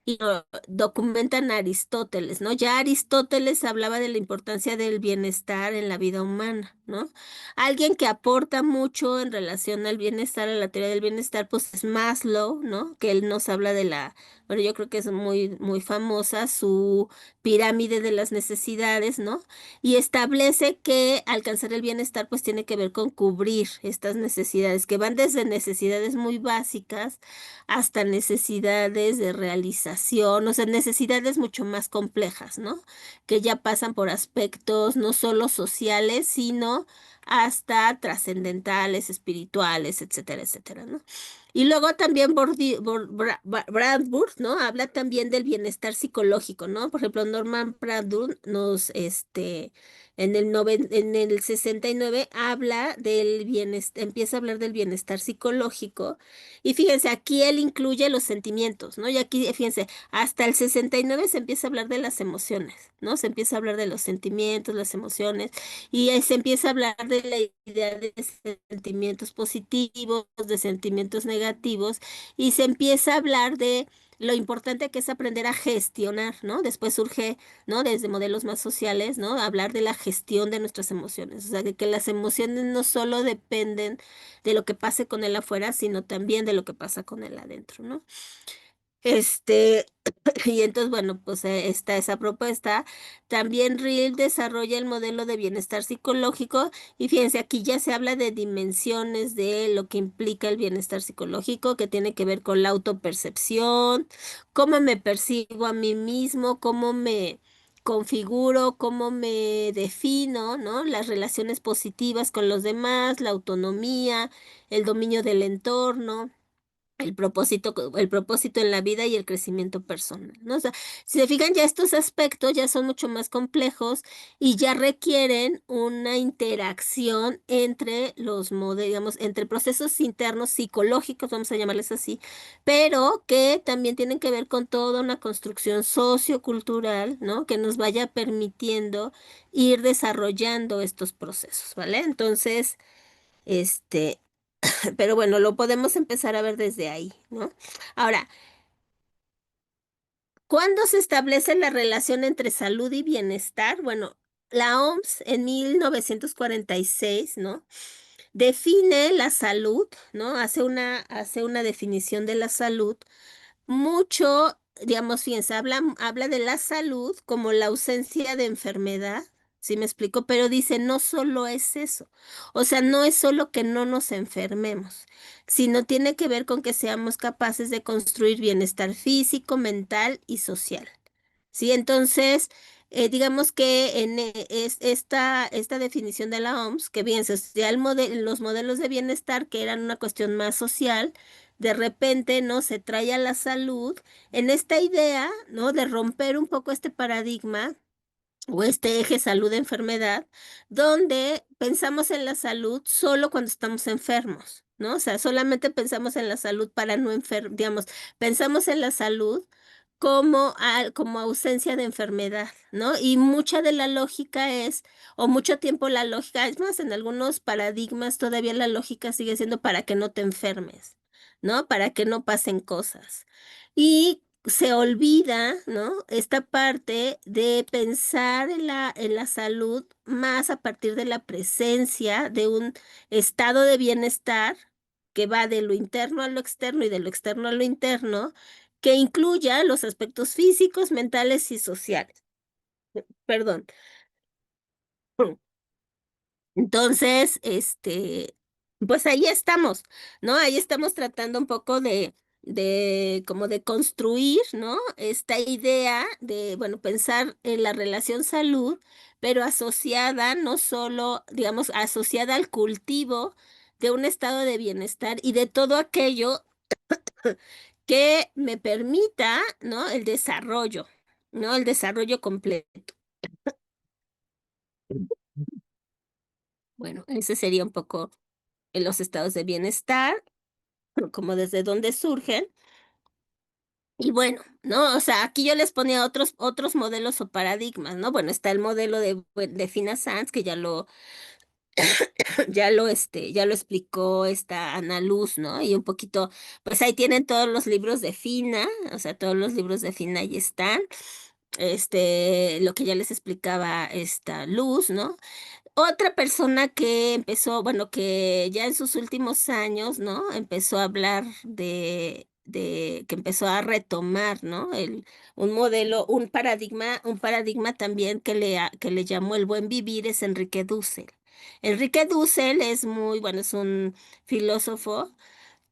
y lo documentan Aristóteles, ¿no? Ya Aristóteles hablaba de la importancia del bienestar en la vida humana, ¿no? Alguien que aporta mucho en relación al bienestar, a la teoría del bienestar, pues es Maslow, ¿no? Que él nos habla bueno, yo creo que es muy, muy famosa su pirámide de las necesidades, ¿no? Y establece que alcanzar el bienestar, pues tiene que ver con cubrir estas necesidades, que van desde necesidades muy básicas hasta necesidades de realización, o sea, necesidades mucho más complejas, ¿no? Que ya pasan por aspectos no solo sociales, sino ¿no? Hasta trascendentales, espirituales, etcétera, etcétera, ¿no? Y luego también Bradburn, ¿no? Habla también del bienestar psicológico, ¿no? Por ejemplo, Norman Bradburn en el 69 habla del bienestar, empieza a hablar del bienestar psicológico. Y fíjense, aquí él incluye los sentimientos, ¿no? Y aquí, fíjense, hasta el 69 se empieza a hablar de las emociones, ¿no? Se empieza a hablar de los sentimientos, las emociones, y se empieza a hablar de la idea de sentimientos positivos, de sentimientos negativos, y se empieza a hablar de lo importante que es aprender a gestionar, ¿no? Después surge, ¿no? Desde modelos más sociales, ¿no? Hablar de la gestión de nuestras emociones, o sea, de que las emociones no solo dependen de lo que pase con él afuera, sino también de lo que pasa con él adentro, ¿no? Este, y entonces, bueno, pues está esa propuesta. También Real desarrolla el modelo de bienestar psicológico y fíjense, aquí ya se habla de dimensiones de lo que implica el bienestar psicológico, que tiene que ver con la autopercepción, cómo me percibo a mí mismo, cómo me configuro, cómo me defino, ¿no? Las relaciones positivas con los demás, la autonomía, el dominio del entorno, el propósito en la vida y el crecimiento personal, ¿no? O sea, si se fijan, ya estos aspectos ya son mucho más complejos y ya requieren una interacción entre digamos, entre procesos internos psicológicos, vamos a llamarles así, pero que también tienen que ver con toda una construcción sociocultural, ¿no? Que nos vaya permitiendo ir desarrollando estos procesos, ¿vale? Entonces, este, pero bueno, lo podemos empezar a ver desde ahí, ¿no? Ahora, ¿cuándo se establece la relación entre salud y bienestar? Bueno, la OMS en 1946, ¿no? Define la salud, ¿no? Hace una definición de la salud mucho, digamos, fíjense, habla de la salud como la ausencia de enfermedad, ¿sí me explico? Pero dice, no solo es eso, o sea, no es solo que no nos enfermemos, sino tiene que ver con que seamos capaces de construir bienestar físico, mental y social. Sí, entonces, digamos que esta definición de la OMS, que bien, ya los modelos de bienestar, que eran una cuestión más social, de repente, ¿no? Se trae a la salud en esta idea, ¿no? De romper un poco este paradigma o este eje salud-enfermedad, donde pensamos en la salud solo cuando estamos enfermos, ¿no? O sea, solamente pensamos en la salud para no digamos, pensamos en la salud como ausencia de enfermedad, ¿no? Y mucha de la lógica o mucho tiempo la lógica, es más, en algunos paradigmas todavía la lógica sigue siendo para que no te enfermes, ¿no? Para que no pasen cosas. Y se olvida, ¿no? Esta parte de pensar en la salud más a partir de la presencia de un estado de bienestar que va de lo interno a lo externo y de lo externo a lo interno, que incluya los aspectos físicos, mentales y sociales. Perdón. Entonces, pues ahí estamos, ¿no? Ahí estamos tratando un poco como de construir, ¿no? Esta idea de, bueno, pensar en la relación salud, pero asociada, no solo, digamos, asociada al cultivo de un estado de bienestar y de todo aquello que me permita, ¿no? El desarrollo, ¿no? El desarrollo completo. Bueno, ese sería un poco en los estados de bienestar, como desde dónde surgen. Y bueno, ¿no? O sea, aquí yo les ponía otros modelos o paradigmas, ¿no? Bueno, está el modelo de Fina Sanz, que ya lo explicó esta Ana Luz, ¿no? Y un poquito, pues ahí tienen todos los libros de Fina, o sea, todos los libros de Fina ahí están. Lo que ya les explicaba esta Luz, ¿no? Otra persona que empezó, bueno, que ya en sus últimos años, ¿no? Empezó a hablar que empezó a retomar, ¿no? Un modelo, un paradigma también que le llamó el buen vivir es Enrique Dussel. Enrique Dussel es muy, bueno, es un filósofo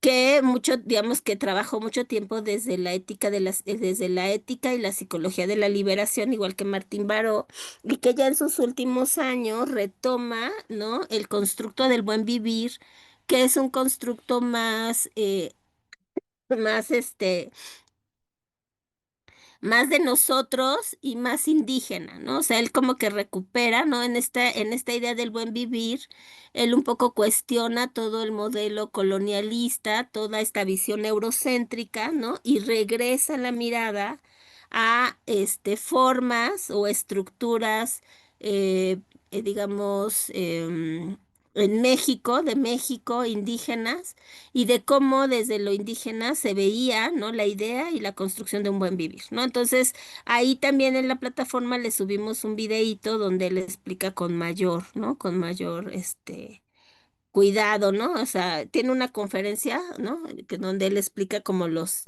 que mucho, digamos que trabajó mucho tiempo desde la ética desde la ética y la psicología de la liberación, igual que Martín Baró, y que ya en sus últimos años retoma, ¿no? El constructo del buen vivir, que es un constructo más más de nosotros y más indígena, ¿no? O sea, él como que recupera, ¿no? En esta idea del buen vivir, él un poco cuestiona todo el modelo colonialista, toda esta visión eurocéntrica, ¿no? Y regresa la mirada a formas o estructuras, eh, digamos, en México, de México, indígenas, y de cómo desde lo indígena se veía, ¿no? La idea y la construcción de un buen vivir, ¿no? Entonces, ahí también en la plataforma le subimos un videíto donde él explica con mayor, ¿no? Con mayor, cuidado, ¿no? O sea, tiene una conferencia, ¿no? Que donde él explica como las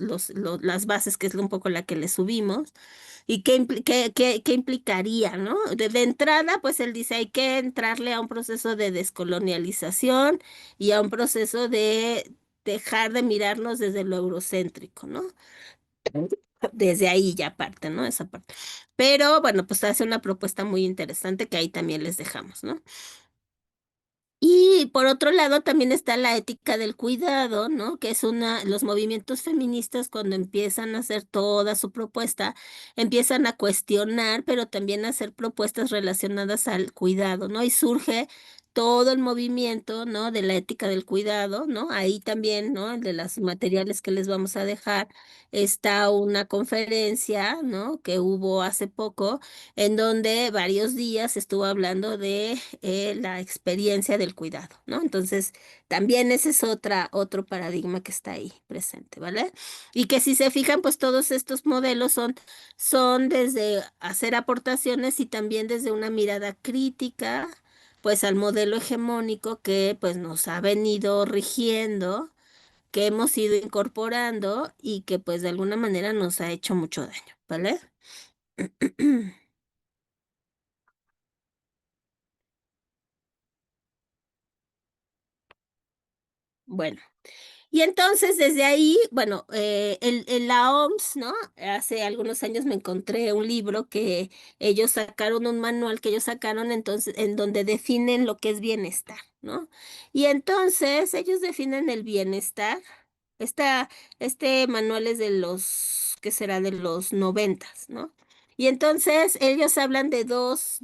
bases, que es un poco la que le subimos, y qué implicaría, ¿no? De entrada, pues él dice, hay que entrarle a un proceso de descolonialización y a un proceso de dejar de mirarnos desde lo eurocéntrico, ¿no? Desde ahí ya parte, ¿no? Esa parte. Pero bueno, pues hace una propuesta muy interesante que ahí también les dejamos, ¿no? Y por otro lado también está la ética del cuidado, ¿no? Que es los movimientos feministas cuando empiezan a hacer toda su propuesta, empiezan a cuestionar, pero también a hacer propuestas relacionadas al cuidado, ¿no? Y surge todo el movimiento, ¿no? De la ética del cuidado, ¿no? Ahí también, ¿no? De los materiales que les vamos a dejar, está una conferencia, ¿no? Que hubo hace poco en donde varios días estuvo hablando de la experiencia del cuidado, ¿no? Entonces, también ese es otro paradigma que está ahí presente, ¿vale? Y que si se fijan, pues todos estos modelos son desde hacer aportaciones y también desde una mirada crítica, pues al modelo hegemónico que pues nos ha venido rigiendo, que hemos ido incorporando y que pues de alguna manera nos ha hecho mucho daño, ¿vale? Bueno, y entonces desde ahí, bueno, la OMS, ¿no? Hace algunos años me encontré un libro que ellos sacaron, un manual que ellos sacaron entonces, en donde definen lo que es bienestar, ¿no? Y entonces ellos definen el bienestar. Esta, este manual es de ¿qué será? De los 90, ¿no? Y entonces ellos hablan de dos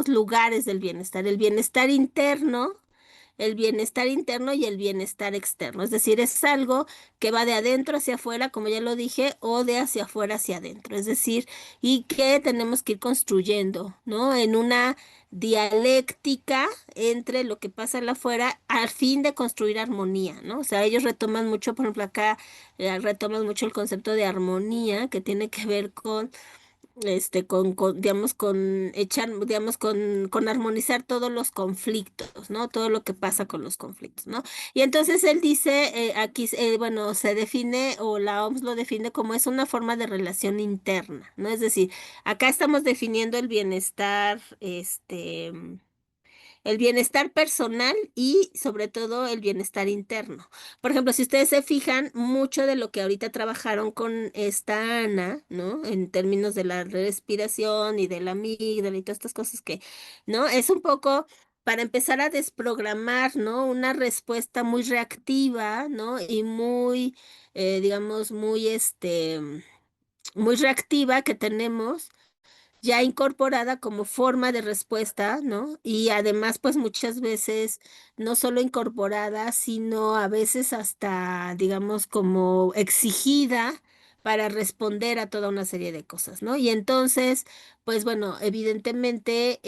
lugares del bienestar, el bienestar interno y el bienestar externo. Es decir, es algo que va de adentro hacia afuera, como ya lo dije, o de hacia afuera hacia adentro. Es decir, y que tenemos que ir construyendo, ¿no? En una dialéctica entre lo que pasa allá afuera al fin de construir armonía, ¿no? O sea, ellos retoman mucho, por ejemplo, acá retoman mucho el concepto de armonía que tiene que ver con digamos, con armonizar todos los conflictos, ¿no? Todo lo que pasa con los conflictos, ¿no? Y entonces él dice, aquí, bueno, se define, o la OMS lo define como es una forma de relación interna, ¿no? Es decir, acá estamos definiendo el bienestar personal y sobre todo el bienestar interno. Por ejemplo, si ustedes se fijan, mucho de lo que ahorita trabajaron con esta Ana, ¿no? En términos de la respiración y de la amígdala y todas estas cosas que, ¿no? Es un poco para empezar a desprogramar, ¿no? Una respuesta muy reactiva, ¿no? Y muy, digamos, muy reactiva que tenemos ya incorporada como forma de respuesta, ¿no? Y además, pues muchas veces no solo incorporada, sino a veces hasta, digamos, como exigida para responder a toda una serie de cosas, ¿no? Y entonces, pues bueno, evidentemente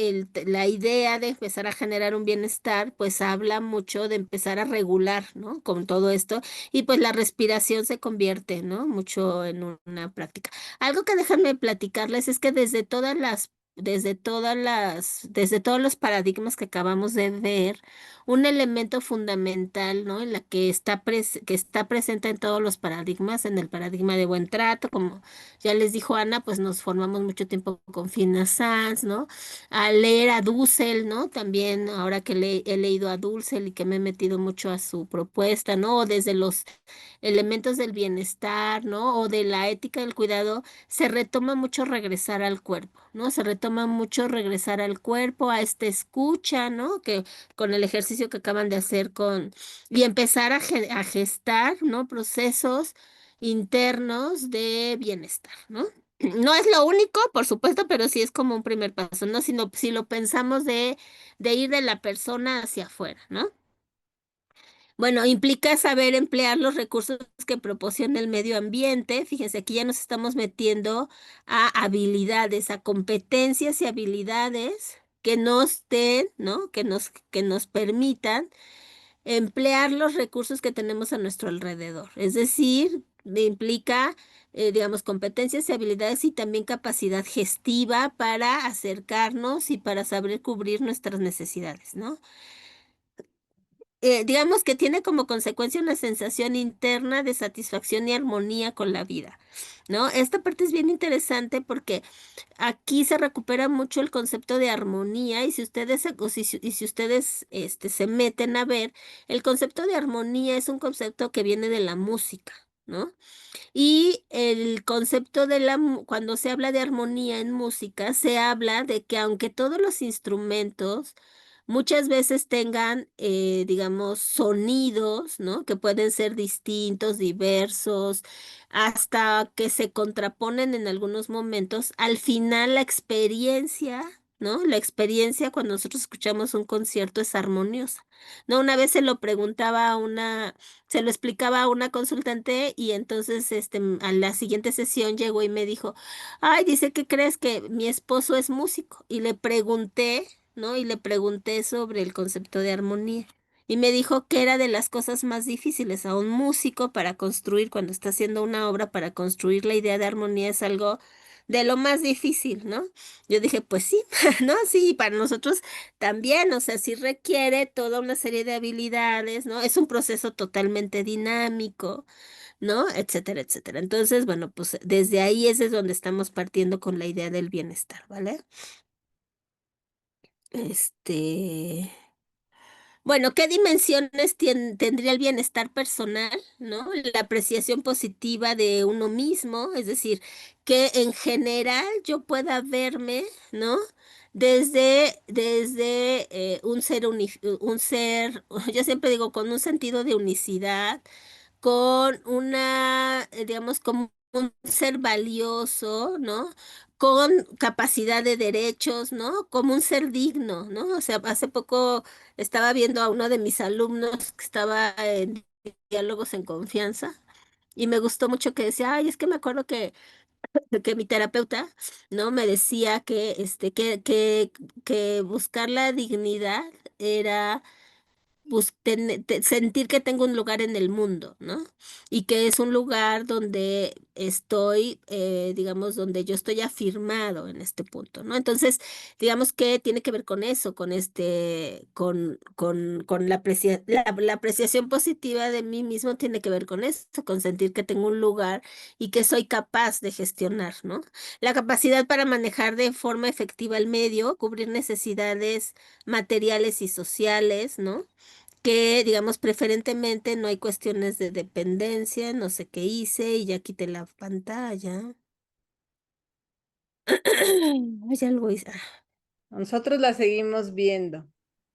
la idea de empezar a generar un bienestar, pues habla mucho de empezar a regular, ¿no? Con todo esto, y pues la respiración se convierte, ¿no? Mucho en una práctica. Algo que déjenme platicarles es que desde todas desde desde todos los paradigmas que acabamos de ver, un elemento fundamental, ¿no? En la que que está presente en todos los paradigmas, en el paradigma de buen trato, como ya les dijo Ana, pues nos formamos mucho tiempo con Fina Sanz, ¿no? A leer a Dussel, ¿no? También ahora que he leído a Dussel y que me he metido mucho a su propuesta, ¿no? O desde los elementos del bienestar, ¿no? O de la ética del cuidado, se retoma mucho regresar al cuerpo, ¿no? Se retoma mucho regresar al cuerpo, a esta escucha, ¿no? Que con el ejercicio que acaban de hacer y empezar a gestar, ¿no? Procesos internos de bienestar, ¿no? No es lo único, por supuesto, pero sí es como un primer paso, ¿no? Si lo pensamos de ir de la persona hacia afuera, ¿no? Bueno, implica saber emplear los recursos que proporciona el medio ambiente. Fíjense, aquí ya nos estamos metiendo a habilidades, a competencias y habilidades que nos den, ¿no? Que nos permitan emplear los recursos que tenemos a nuestro alrededor. Es decir, implica, digamos, competencias y habilidades y también capacidad gestiva para acercarnos y para saber cubrir nuestras necesidades, ¿no? Digamos que tiene como consecuencia una sensación interna de satisfacción y armonía con la vida, ¿no? Esta parte es bien interesante porque aquí se recupera mucho el concepto de armonía y si ustedes, y si ustedes se meten a ver, el concepto de armonía es un concepto que viene de la música, ¿no? Y el concepto cuando se habla de armonía en música, se habla de que aunque todos los instrumentos muchas veces tengan, digamos, sonidos, ¿no? Que pueden ser distintos, diversos, hasta que se contraponen en algunos momentos, al final la experiencia, ¿no? La experiencia cuando nosotros escuchamos un concierto es armoniosa, ¿no? Una vez se lo explicaba a una consultante y entonces a la siguiente sesión llegó y me dijo, ay, dice, ¿qué crees que mi esposo es músico? Y le pregunté, ¿no? Y le pregunté sobre el concepto de armonía. Y me dijo que era de las cosas más difíciles a un músico para construir, cuando está haciendo una obra, para construir la idea de armonía es algo de lo más difícil, ¿no? Yo dije, pues sí, ¿no? Sí, para nosotros también, o sea, sí requiere toda una serie de habilidades, ¿no? Es un proceso totalmente dinámico, ¿no? Etcétera, etcétera. Entonces, bueno, pues desde ahí ese es donde estamos partiendo con la idea del bienestar, ¿vale? Este, bueno, ¿qué dimensiones tendría el bienestar personal, ¿no? La apreciación positiva de uno mismo, es decir, que en general yo pueda verme, ¿no? Desde un ser, yo siempre digo, con un sentido de unicidad, con digamos, como un ser valioso, ¿no? Con capacidad de derechos, ¿no? Como un ser digno, ¿no? O sea, hace poco estaba viendo a uno de mis alumnos que estaba en diálogos en confianza y me gustó mucho que decía, ay, es que me acuerdo que mi terapeuta, ¿no? Me decía que buscar la dignidad era sentir que tengo un lugar en el mundo, ¿no? Y que es un lugar donde estoy, digamos, donde yo estoy afirmado en este punto, ¿no? Entonces, digamos que tiene que ver con eso, con la apreciación positiva de mí mismo tiene que ver con eso, con sentir que tengo un lugar y que soy capaz de gestionar, ¿no? La capacidad para manejar de forma efectiva el medio, cubrir necesidades materiales y sociales, ¿no? Que, digamos, preferentemente no hay cuestiones de dependencia, no sé qué hice y ya quité la pantalla. Hay algo hice. Nosotros la seguimos viendo.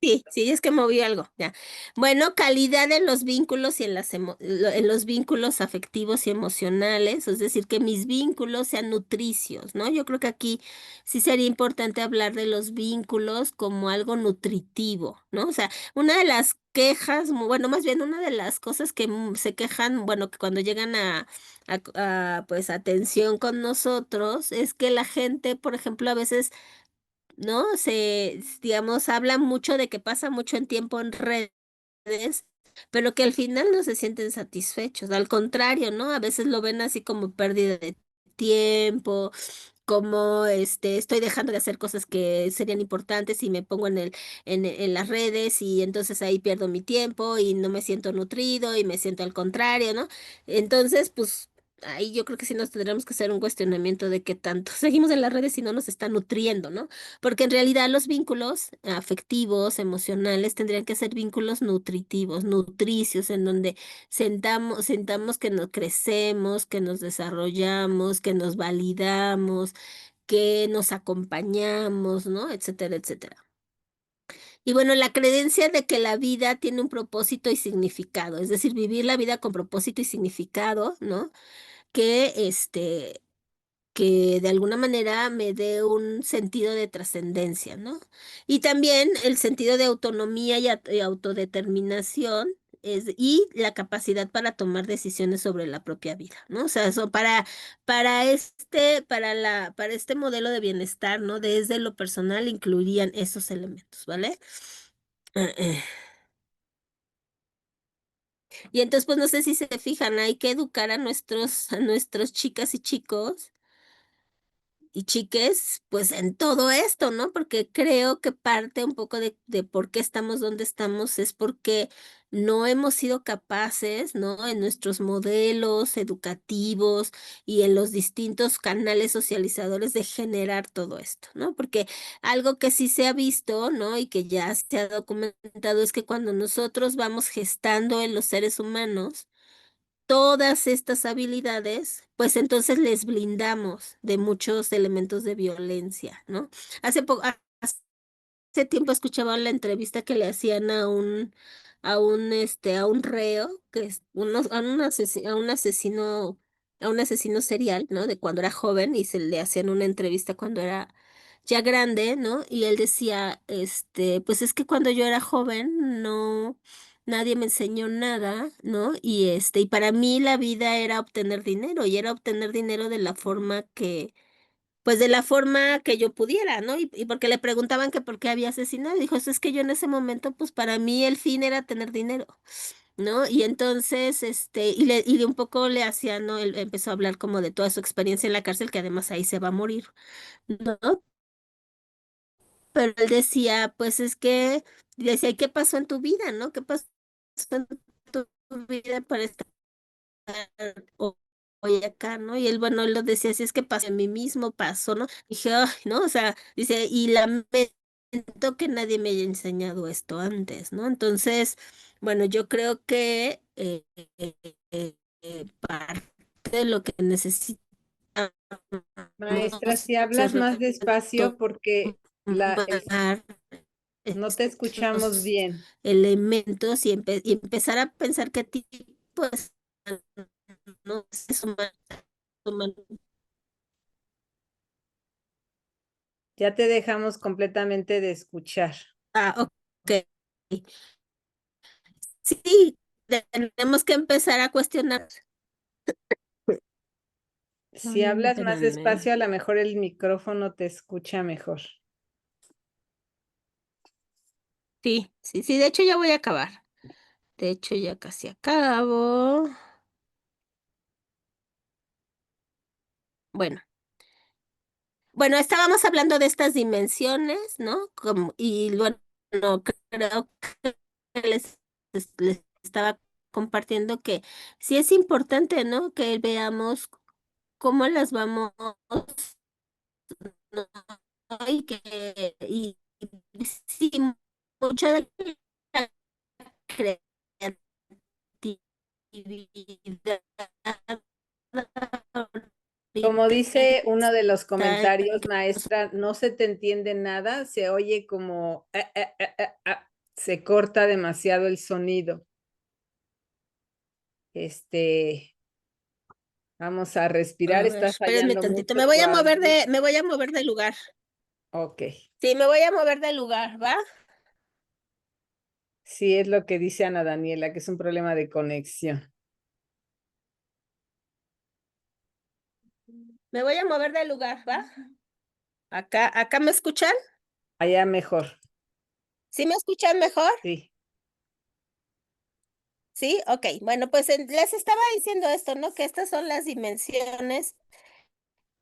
Sí, sí, es que moví algo, ya. Bueno, calidad en los vínculos y en los vínculos afectivos y emocionales, es decir, que mis vínculos sean nutricios, ¿no? Yo creo que aquí sí sería importante hablar de los vínculos como algo nutritivo, ¿no? O sea, una de las quejas, bueno, más bien una de las cosas que se quejan, bueno, que cuando llegan pues atención con nosotros, es que la gente, por ejemplo, a veces ¿no? Digamos, habla mucho de que pasa mucho en tiempo en redes, pero que al final no se sienten satisfechos. Al contrario, ¿no? A veces lo ven así como pérdida de tiempo como estoy dejando de hacer cosas que serían importantes y me pongo en las redes y entonces ahí pierdo mi tiempo y no me siento nutrido y me siento al contrario, ¿no? Entonces, pues ahí yo creo que sí nos tendremos que hacer un cuestionamiento de qué tanto seguimos en las redes y no nos está nutriendo, ¿no? Porque en realidad los vínculos afectivos, emocionales, tendrían que ser vínculos nutritivos, nutricios, en donde sentamos que nos crecemos, que nos desarrollamos, que nos validamos, que nos acompañamos, ¿no? Etcétera, etcétera. Y bueno, la creencia de que la vida tiene un propósito y significado, es decir, vivir la vida con propósito y significado, ¿no? Que que de alguna manera me dé un sentido de trascendencia, ¿no? Y también el sentido de autonomía y autodeterminación y la capacidad para tomar decisiones sobre la propia vida, ¿no? O sea, eso para este modelo de bienestar, ¿no? Desde lo personal incluirían esos elementos, ¿vale? Y entonces, pues no sé si se fijan, hay que educar a nuestros chicas y chicos y chiques, pues en todo esto, ¿no? Porque creo que parte un poco de por qué estamos donde estamos es porque no hemos sido capaces, ¿no? En nuestros modelos educativos y en los distintos canales socializadores de generar todo esto, ¿no? Porque algo que sí se ha visto, ¿no? Y que ya se ha documentado es que cuando nosotros vamos gestando en los seres humanos, todas estas habilidades, pues entonces les blindamos de muchos elementos de violencia, ¿no? Hace tiempo escuchaba la entrevista que le hacían a un reo, que es a un asesino serial, ¿no? De cuando era joven y se le hacían una entrevista cuando era ya grande, ¿no? Y él decía, pues es que cuando yo era joven, no, nadie me enseñó nada, ¿no? Y para mí la vida era obtener dinero y era obtener dinero de la forma pues de la forma que yo pudiera, ¿no? Y porque le preguntaban que por qué había asesinado, dijo, es que yo en ese momento, pues para mí el fin era tener dinero, ¿no? Y entonces, y de un poco le hacía, ¿no? Él empezó a hablar como de toda su experiencia en la cárcel, que además ahí se va a morir, ¿no? Pero él decía, pues es que, decía, ¿y qué pasó en tu vida, no? ¿Qué pasó en tu vida para estar ho- hoy acá, ¿no? Y él, bueno, él lo decía, si es que pasó en mí mismo, pasó, ¿no? Dije, ay, ¿no? O sea, dice, y lamento que nadie me haya enseñado esto antes, ¿no? Entonces, bueno, yo creo que parte de lo que necesitamos Maestra, si hablas es más despacio porque retomar no te escuchamos estos bien. elementos y empezar a pensar qué tipo de no es humano. Ya te dejamos completamente de escuchar. Ah, ok. Sí, tenemos que empezar a cuestionar. Si Ay, hablas más espérenme. despacio, a lo mejor el micrófono te escucha mejor. Sí, sí, sí, de hecho ya voy a acabar. De hecho ya casi acabo. Bueno. Bueno, estábamos hablando de estas dimensiones, ¿no? Y bueno, creo que les estaba compartiendo que sí es importante, ¿no? Que veamos cómo las vamos, ¿no? Y sí, mucha de la creatividad Como dice uno de los está en comentarios, maestra, no se te entiende nada, se oye como se corta demasiado el sonido. Vamos a A respirar, ver, está espérenme fallando tantito. mucho tu audio. Me voy a mover de lugar. Ok, Sí, me voy a mover de lugar, ¿va? sí es lo que dice Ana Daniela, que es un problema de conexión. Me voy a mover de lugar, ¿va? Acá me escuchan. Allá mejor, ¿Sí me escuchan mejor? sí. Sí, ok. Bueno, pues les estaba diciendo esto, ¿no? Que estas son las dimensiones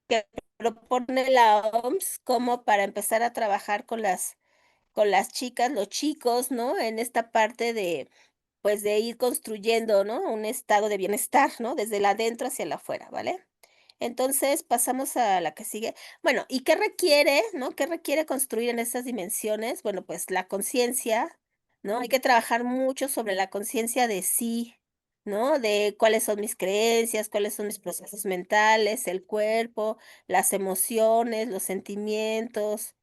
que propone la OMS como para empezar a trabajar con las chicas, los chicos, ¿no? En esta parte de, pues, de ir construyendo, ¿no? Un estado de bienestar, ¿no? Desde el adentro hacia el afuera, ¿vale? Entonces, pasamos a la que sigue. Bueno, ¿y qué requiere, no? ¿Qué requiere construir en estas dimensiones? Bueno, pues la conciencia, ¿no? Hay que trabajar mucho sobre la conciencia de sí, ¿no? De cuáles son mis creencias, cuáles son mis procesos mentales, el cuerpo, las emociones, los sentimientos,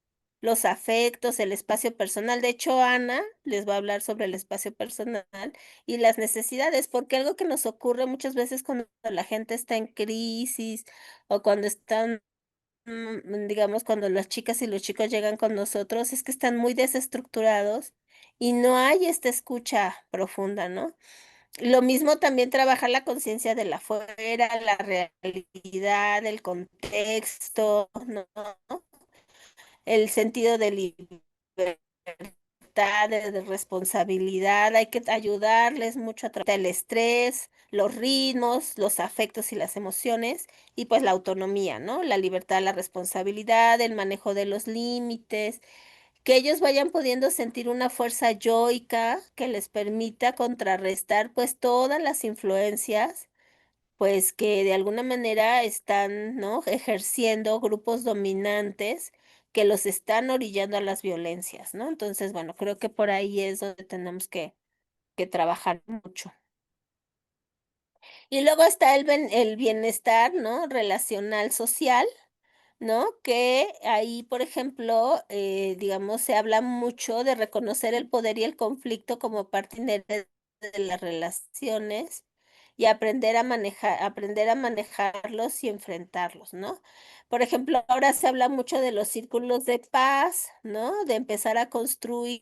los afectos, el espacio personal. De hecho, Ana les va a hablar sobre el espacio personal y las necesidades, porque algo que nos ocurre muchas veces cuando la gente está en crisis o cuando están, digamos, cuando las chicas y los chicos llegan con nosotros, es que están muy desestructurados y no hay esta escucha profunda, ¿no? Lo mismo también trabajar la conciencia de la afuera, la realidad, el contexto, ¿no? El sentido de libertad, de responsabilidad, hay que ayudarles mucho a tratar el estrés, los ritmos, los afectos y las emociones, y pues la autonomía, ¿no? La libertad, la responsabilidad, el manejo de los límites, que ellos vayan pudiendo sentir una fuerza yoica que les permita contrarrestar pues todas las influencias pues que de alguna manera están, ¿no? Ejerciendo grupos dominantes que los están orillando a las violencias, ¿no? Entonces, bueno, creo que por ahí es donde tenemos que trabajar mucho. Y luego está el bienestar, ¿no? Relacional social, ¿no? Que ahí, por ejemplo, digamos, se habla mucho de reconocer el poder y el conflicto como parte inherente de las relaciones y aprender a manejarlos y enfrentarlos, ¿no? Por ejemplo, ahora se habla mucho de los círculos de paz, ¿no? De empezar a construir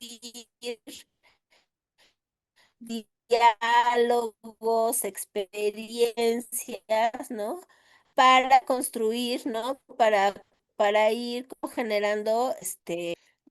diálogos, experiencias, ¿no? Para construir, ¿no? Para ir como generando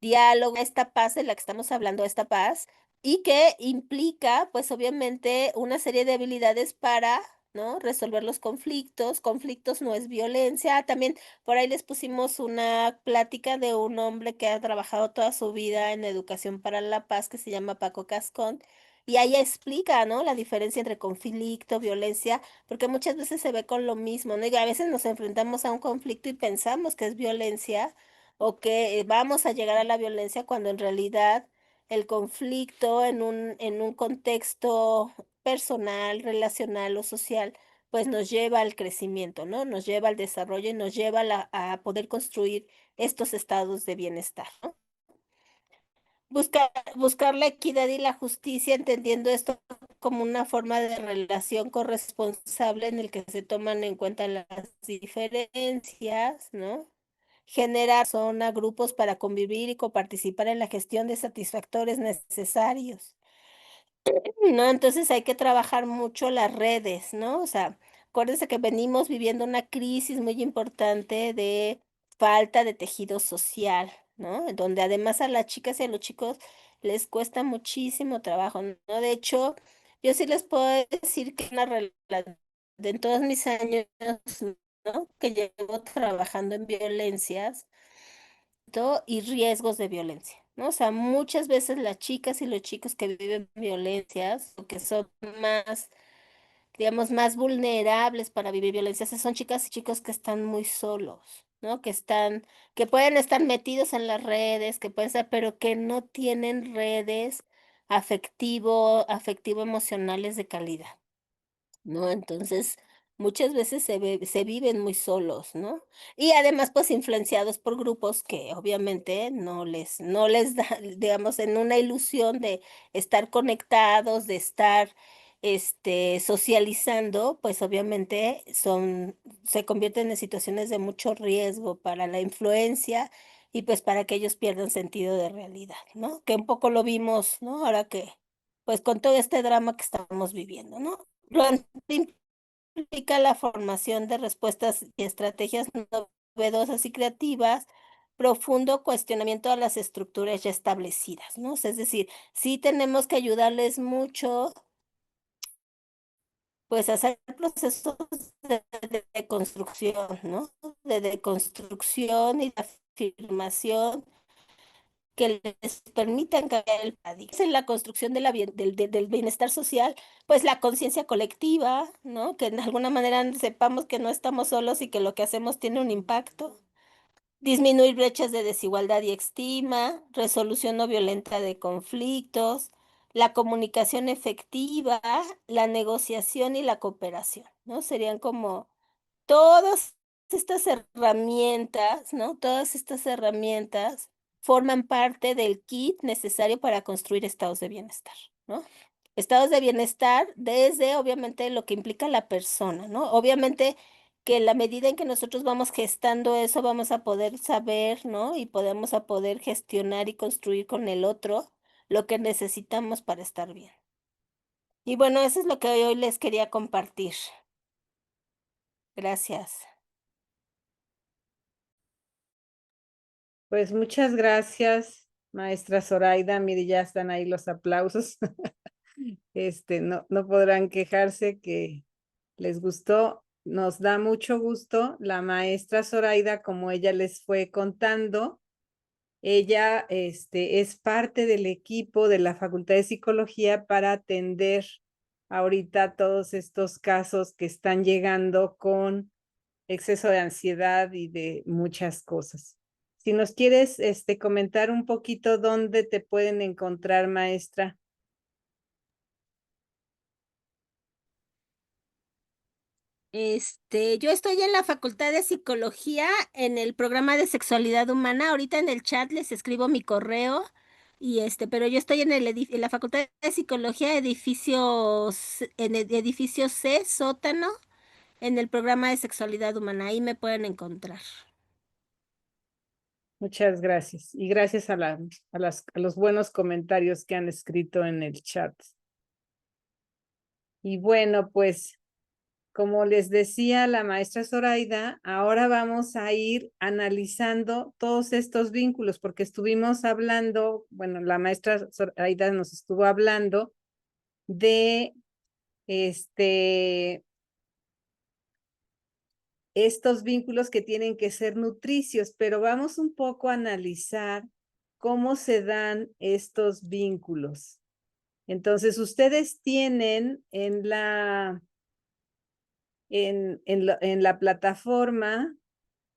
diálogo, esta paz de la que estamos hablando, esta paz, y que implica, pues obviamente, una serie de habilidades para, ¿no? Resolver los conflictos. Conflictos no es violencia. También por ahí les pusimos una plática de un hombre que ha trabajado toda su vida en educación para la paz, que se llama Paco Cascón. Y ahí explica, ¿no? La diferencia entre conflicto, violencia, porque muchas veces se ve con lo mismo, ¿no? Y a veces nos enfrentamos a un conflicto y pensamos que es violencia o que vamos a llegar a la violencia cuando en realidad el conflicto en un contexto personal, relacional o social, pues nos lleva al crecimiento, ¿no? Nos lleva al desarrollo y nos lleva a poder construir estos estados de bienestar, ¿no? Buscar la equidad y la justicia, entendiendo esto como una forma de relación corresponsable en el que se toman en cuenta las diferencias, ¿no? Generar zona, grupos para convivir y coparticipar en la gestión de satisfactores necesarios. ¿No? Entonces hay que trabajar mucho las redes, ¿no? O sea, acuérdense que venimos viviendo una crisis muy importante de falta de tejido social, ¿no? Donde además a las chicas y a los chicos les cuesta muchísimo trabajo, ¿no? De hecho, yo sí les puedo decir que en todos mis años, ¿no? Que llevo trabajando en violencias, y riesgos de violencia, ¿no? O sea, muchas veces las chicas y los chicos que viven violencias o que son más, digamos, más vulnerables para vivir violencias, son chicas y chicos que están muy solos, ¿no? Que pueden estar metidos en las redes, que pueden ser, pero que no tienen redes afectivo-emocionales de calidad. ¿No? Entonces, muchas veces se viven muy solos, ¿no? Y además, pues, influenciados por grupos que obviamente no les da, digamos, en una ilusión de estar conectados, de estar, socializando, pues, obviamente se convierten en situaciones de mucho riesgo para la influencia y, pues, para que ellos pierdan sentido de realidad, ¿no? Que un poco lo vimos, ¿no? Ahora que, pues, con todo este drama que estamos viviendo, ¿no? Lo implica la formación de respuestas y estrategias novedosas y creativas, profundo cuestionamiento a las estructuras ya establecidas, ¿no? O sea, es decir, sí tenemos que ayudarles mucho pues hacer procesos de deconstrucción, ¿no? De deconstrucción y de afirmación que les permitan cambiar el paradigma. En la construcción de del bienestar social, pues la conciencia colectiva, ¿no? Que de alguna manera sepamos que no estamos solos y que lo que hacemos tiene un impacto. Disminuir brechas de desigualdad y estima, resolución no violenta de conflictos, la comunicación efectiva, la negociación y la cooperación, ¿no? Serían como todas estas herramientas, ¿no? Todas estas herramientas forman parte del kit necesario para construir estados de bienestar, ¿no? Estados de bienestar desde, obviamente, lo que implica la persona, ¿no? Obviamente que en la medida en que nosotros vamos gestando eso, vamos a poder saber, ¿no? Y podemos a poder gestionar y construir con el otro lo que necesitamos para estar bien. Y bueno, eso es lo que hoy les quería compartir. Gracias. Pues muchas gracias, maestra Zoraida. Mire, ya están ahí los aplausos. No podrán quejarse que les gustó. Nos da mucho gusto. La maestra Zoraida, como ella les fue contando, ella es parte del equipo de la Facultad de Psicología para atender ahorita todos estos casos que están llegando con exceso de ansiedad y de muchas cosas. Si nos quieres comentar un poquito dónde te pueden encontrar, maestra. Yo estoy en la Facultad de Psicología en el programa de Sexualidad Humana. Ahorita en el chat les escribo mi correo y pero yo estoy en en la Facultad de Psicología, en el edificio C, sótano, en el programa de Sexualidad Humana. Ahí me pueden encontrar. Muchas gracias. Y gracias a los buenos comentarios que han escrito en el chat. Y bueno, pues, como les decía la maestra Zoraida, ahora vamos a ir analizando todos estos vínculos, porque estuvimos hablando, bueno, la maestra Zoraida nos estuvo hablando de estos vínculos que tienen que ser nutricios, pero vamos un poco a analizar cómo se dan estos vínculos. Entonces, ustedes tienen en la plataforma,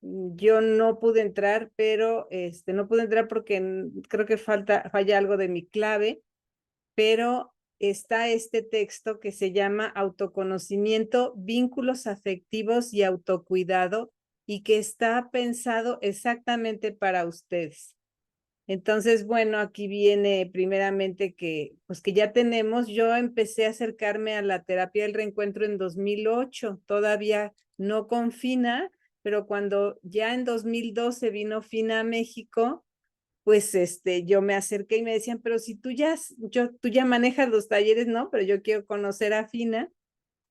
yo no pude entrar, pero no pude entrar porque creo que falla algo de mi clave, pero está este texto que se llama Autoconocimiento, Vínculos Afectivos y Autocuidado, y que está pensado exactamente para ustedes. Entonces, bueno, aquí viene primeramente que ya tenemos, yo empecé a acercarme a la terapia del reencuentro en 2008, todavía no con Fina, pero cuando ya en 2012 vino Fina a México, pues yo me acerqué y me decían, pero si tú ya manejas los talleres, ¿no? Pero yo quiero conocer a Fina.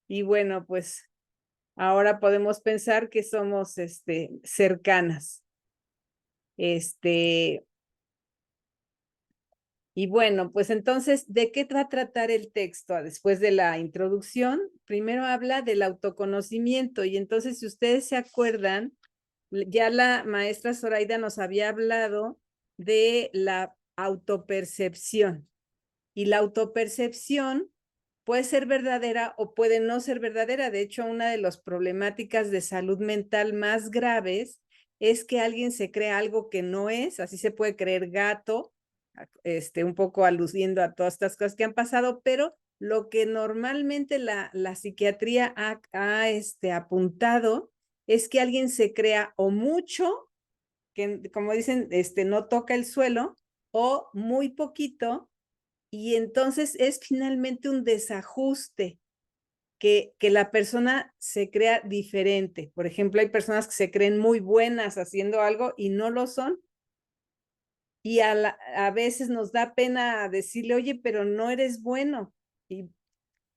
Y bueno, pues ahora podemos pensar que somos cercanas. Y bueno, pues entonces, ¿de qué va a tratar el texto? Después de la introducción, primero habla del autoconocimiento. Y entonces, si ustedes se acuerdan, ya la maestra Zoraida nos había hablado de la autopercepción. Y la autopercepción puede ser verdadera o puede no ser verdadera. De hecho, una de las problemáticas de salud mental más graves es que alguien se crea algo que no es. Así se puede creer gato, un poco aludiendo a todas estas cosas que han pasado, pero lo que normalmente la psiquiatría ha apuntado es que alguien se crea o mucho, que como dicen, no toca el suelo, o muy poquito, y entonces es finalmente un desajuste que la persona se crea diferente. Por ejemplo, hay personas que se creen muy buenas haciendo algo y no lo son, y a veces nos da pena decirle, oye, pero no eres bueno. Y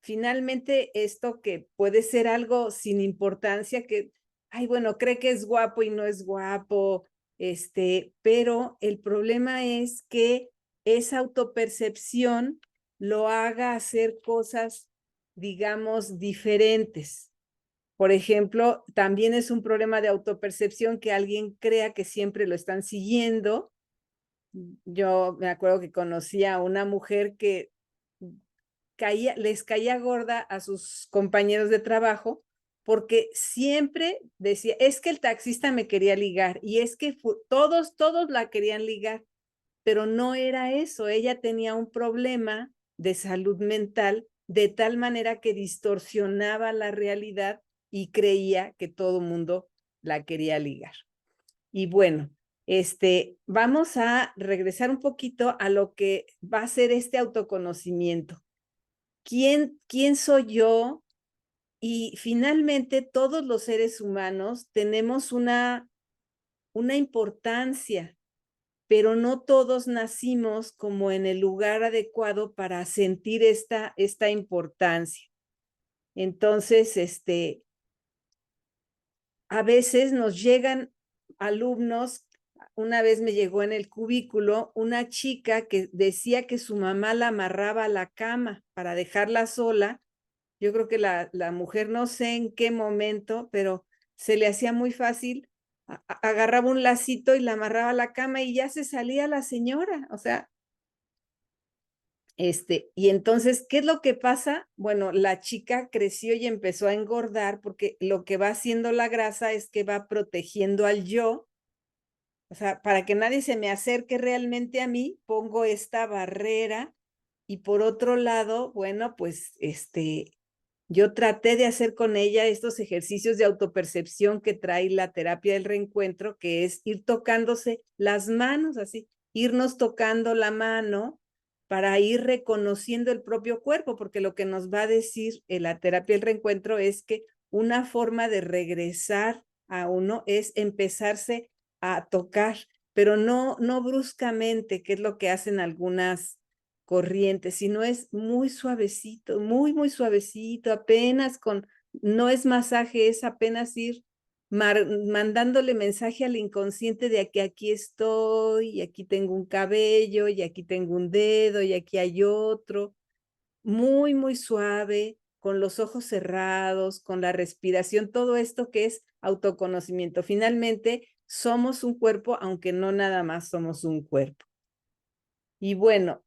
finalmente esto que puede ser algo sin importancia, que, ay, bueno, cree que es guapo y no es guapo, pero el problema es que esa autopercepción lo haga hacer cosas digamos, diferentes. Por ejemplo, también es un problema de autopercepción que alguien crea que siempre lo están siguiendo. Yo me acuerdo que conocí a una mujer que les caía gorda a sus compañeros de trabajo porque siempre decía, es que el taxista me quería ligar y es que todos la querían ligar, pero no era eso. Ella tenía un problema de salud mental de tal manera que distorsionaba la realidad y creía que todo mundo la quería ligar. Y bueno, vamos a regresar un poquito a lo que va a ser este autoconocimiento. ¿Quién soy yo? Y finalmente todos los seres humanos tenemos una importancia, pero no todos nacimos como en el lugar adecuado para sentir esta importancia. Entonces, a veces nos llegan alumnos. Una vez me llegó en el cubículo una chica que decía que su mamá la amarraba a la cama para dejarla sola. Yo creo que la mujer, no sé en qué momento, pero se le hacía muy fácil, agarraba un lacito y la amarraba a la cama y ya se salía la señora. O sea, y entonces, ¿qué es lo que pasa? Bueno, la chica creció y empezó a engordar porque lo que va haciendo la grasa es que va protegiendo al yo. O sea, para que nadie se me acerque realmente a mí, pongo esta barrera. Y por otro lado, bueno, pues yo traté de hacer con ella estos ejercicios de autopercepción que trae la terapia del reencuentro, que es ir tocándose las manos, así, irnos tocando la mano para ir reconociendo el propio cuerpo, porque lo que nos va a decir la terapia del reencuentro es que una forma de regresar a uno es empezarse a tocar, pero no bruscamente, que es lo que hacen algunas corrientes, sino es muy suavecito, muy suavecito, apenas no es masaje, es apenas ir mandándole mensaje al inconsciente de que aquí estoy, y aquí tengo un cabello, y aquí tengo un dedo, y aquí hay otro, muy suave, con los ojos cerrados, con la respiración, todo esto que es autoconocimiento. Finalmente, somos un cuerpo, aunque no nada más somos un cuerpo. Y bueno,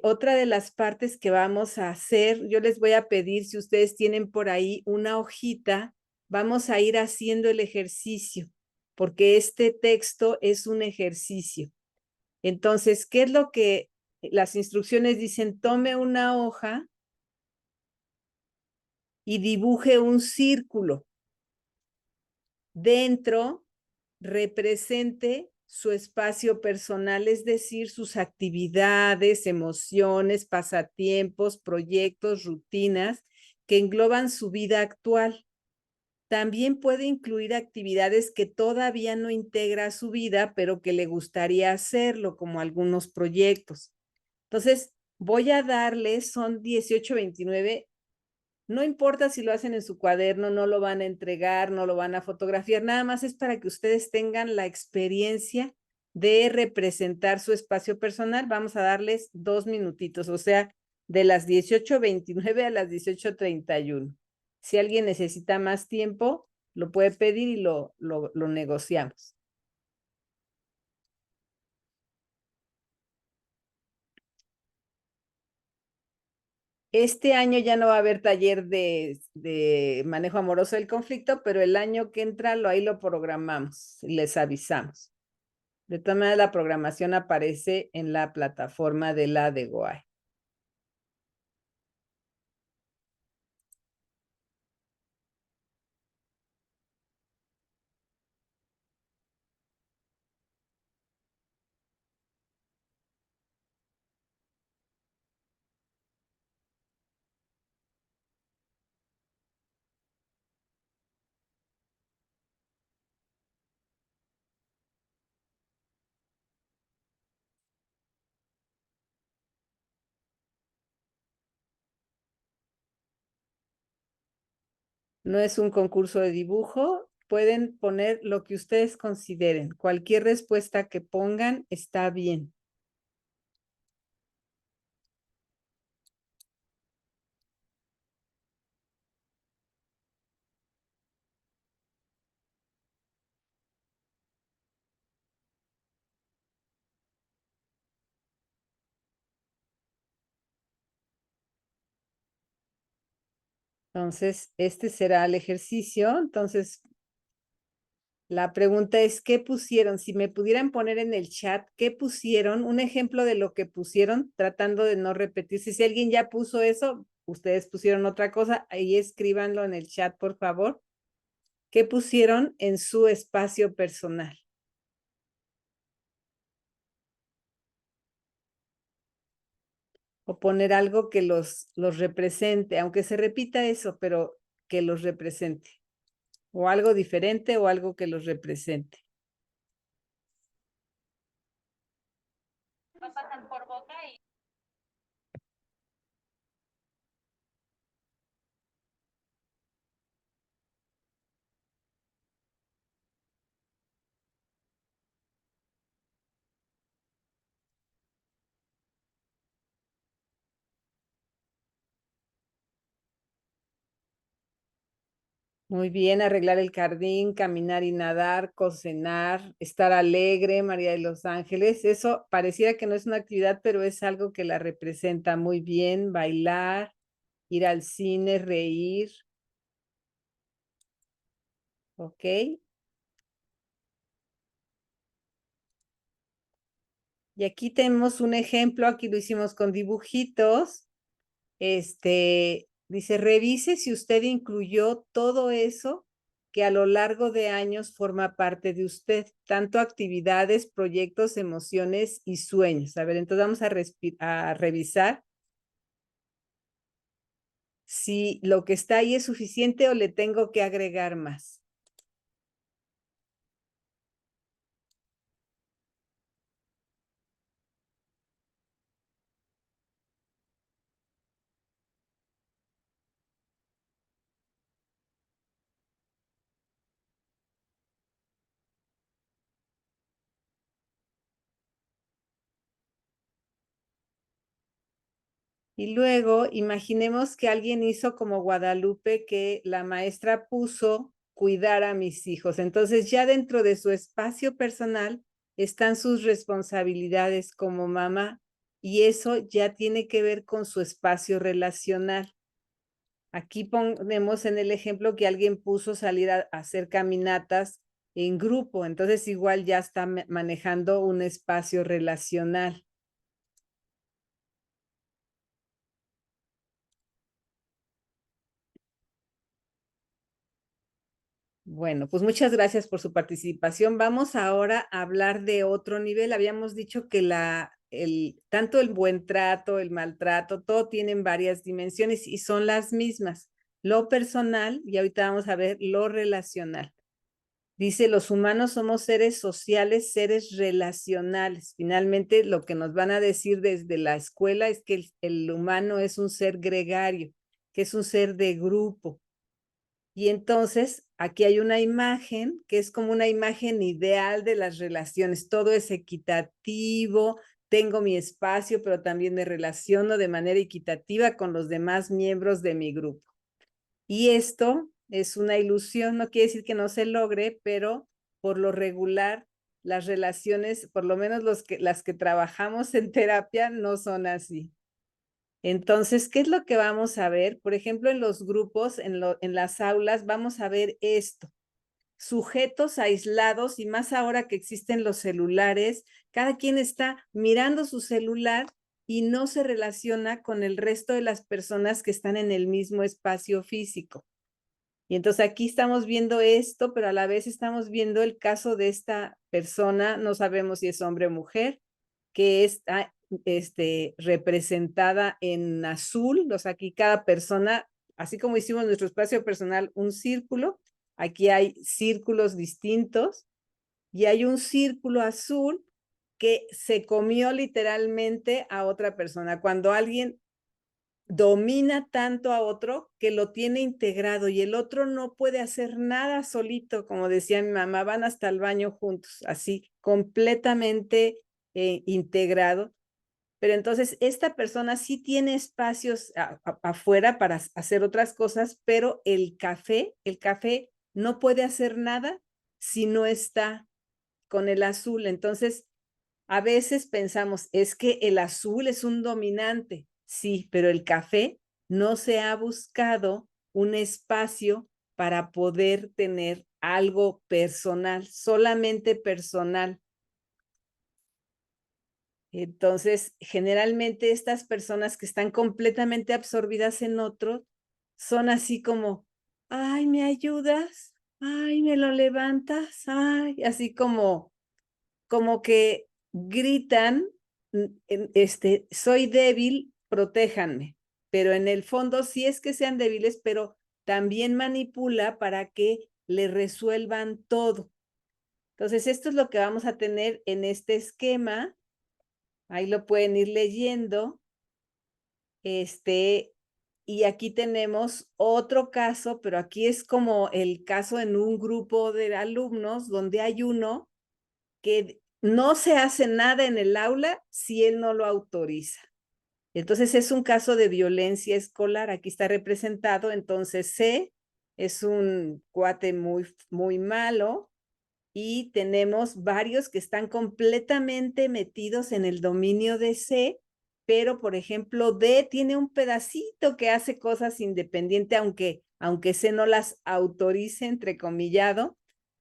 otra de las partes que vamos a hacer, yo les voy a pedir, si ustedes tienen por ahí una hojita, vamos a ir haciendo el ejercicio, porque este texto es un ejercicio. Entonces, ¿qué es lo que las instrucciones dicen? Tome una hoja y dibuje un círculo. Dentro, represente su espacio personal, es decir, sus actividades, emociones, pasatiempos, proyectos, rutinas que engloban su vida actual. También puede incluir actividades que todavía no integra a su vida, pero que le gustaría hacerlo, como algunos proyectos. Entonces, voy a darles, son 18, 29. No importa si lo hacen en su cuaderno, no lo van a entregar, no lo van a fotografiar, nada más es para que ustedes tengan la experiencia de representar su espacio personal. Vamos a darles 2 minutitos, o sea, de las 18:29 a las 18:31. Si alguien necesita más tiempo, lo puede pedir y lo negociamos. Este año ya no va a haber taller de manejo amoroso del conflicto, pero el año que entra ahí lo programamos, les avisamos. De todas maneras, la programación aparece en la plataforma de la de Goay. No es un concurso de dibujo, pueden poner lo que ustedes consideren. Cualquier respuesta que pongan está bien. Entonces, este será el ejercicio. Entonces, la pregunta es, ¿qué pusieron? Si me pudieran poner en el chat, ¿qué pusieron? Un ejemplo de lo que pusieron, tratando de no repetirse. Si alguien ya puso eso, ustedes pusieron otra cosa, ahí escríbanlo en el chat, por favor. ¿Qué pusieron en su espacio personal? O poner algo que los represente, aunque se repita eso, pero que los represente. O algo diferente o algo que los represente. Va a pasar por boca y Muy bien, arreglar el jardín, caminar y nadar, cocinar, estar alegre, María de los Ángeles. Eso pareciera que no es una actividad, pero es algo que la representa muy bien. Bailar, ir al cine, reír. ¿Ok? Y aquí tenemos un ejemplo, aquí lo hicimos con dibujitos. Dice, revise si usted incluyó todo eso que a lo largo de años forma parte de usted, tanto actividades, proyectos, emociones y sueños. A ver, entonces vamos a revisar si lo que está ahí es suficiente o le tengo que agregar más. Y luego imaginemos que alguien hizo como Guadalupe, que la maestra puso cuidar a mis hijos. Entonces ya dentro de su espacio personal están sus responsabilidades como mamá y eso ya tiene que ver con su espacio relacional. Aquí ponemos en el ejemplo que alguien puso salir a hacer caminatas en grupo, entonces igual ya está manejando un espacio relacional. Bueno, pues muchas gracias por su participación. Vamos ahora a hablar de otro nivel. Habíamos dicho que tanto el buen trato, el maltrato, todo tienen varias dimensiones y son las mismas. Lo personal y ahorita vamos a ver lo relacional. Dice, los humanos somos seres sociales, seres relacionales. Finalmente, lo que nos van a decir desde la escuela es que el humano es un ser gregario, que es un ser de grupo. Y entonces aquí hay una imagen que es como una imagen ideal de las relaciones. Todo es equitativo, tengo mi espacio, pero también me relaciono de manera equitativa con los demás miembros de mi grupo. Y esto es una ilusión, no quiere decir que no se logre, pero por lo regular las relaciones, por lo menos las que trabajamos en terapia, no son así. Entonces, ¿qué es lo que vamos a ver? Por ejemplo, en los grupos, en las aulas, vamos a ver esto. Sujetos aislados y más ahora que existen los celulares, cada quien está mirando su celular y no se relaciona con el resto de las personas que están en el mismo espacio físico. Y entonces aquí estamos viendo esto, pero a la vez estamos viendo el caso de esta persona, no sabemos si es hombre o mujer, que está representada en azul. O sea, aquí cada persona, así como hicimos nuestro espacio personal, un círculo, aquí hay círculos distintos y hay un círculo azul que se comió literalmente a otra persona. Cuando alguien domina tanto a otro que lo tiene integrado y el otro no puede hacer nada solito, como decía mi mamá, van hasta el baño juntos, así completamente integrado. Pero entonces esta persona sí tiene espacios afuera para hacer otras cosas, pero el café no puede hacer nada si no está con el azul. Entonces, a veces pensamos, es que el azul es un dominante, sí, pero el café no se ha buscado un espacio para poder tener algo personal, solamente personal. Entonces, generalmente estas personas que están completamente absorbidas en otro son así como, ay, ¿me ayudas? Ay, ¿me lo levantas? Ay, así como que gritan, soy débil, protéjanme. Pero en el fondo sí es que sean débiles, pero también manipula para que le resuelvan todo. Entonces, esto es lo que vamos a tener en este esquema. Ahí lo pueden ir leyendo. Y aquí tenemos otro caso, pero aquí es como el caso en un grupo de alumnos donde hay uno que no se hace nada en el aula si él no lo autoriza. Entonces es un caso de violencia escolar. Aquí está representado. Entonces C es un cuate muy malo y tenemos varios que están completamente metidos en el dominio de C, pero por ejemplo D tiene un pedacito que hace cosas independiente, aunque C no las autorice, entrecomillado,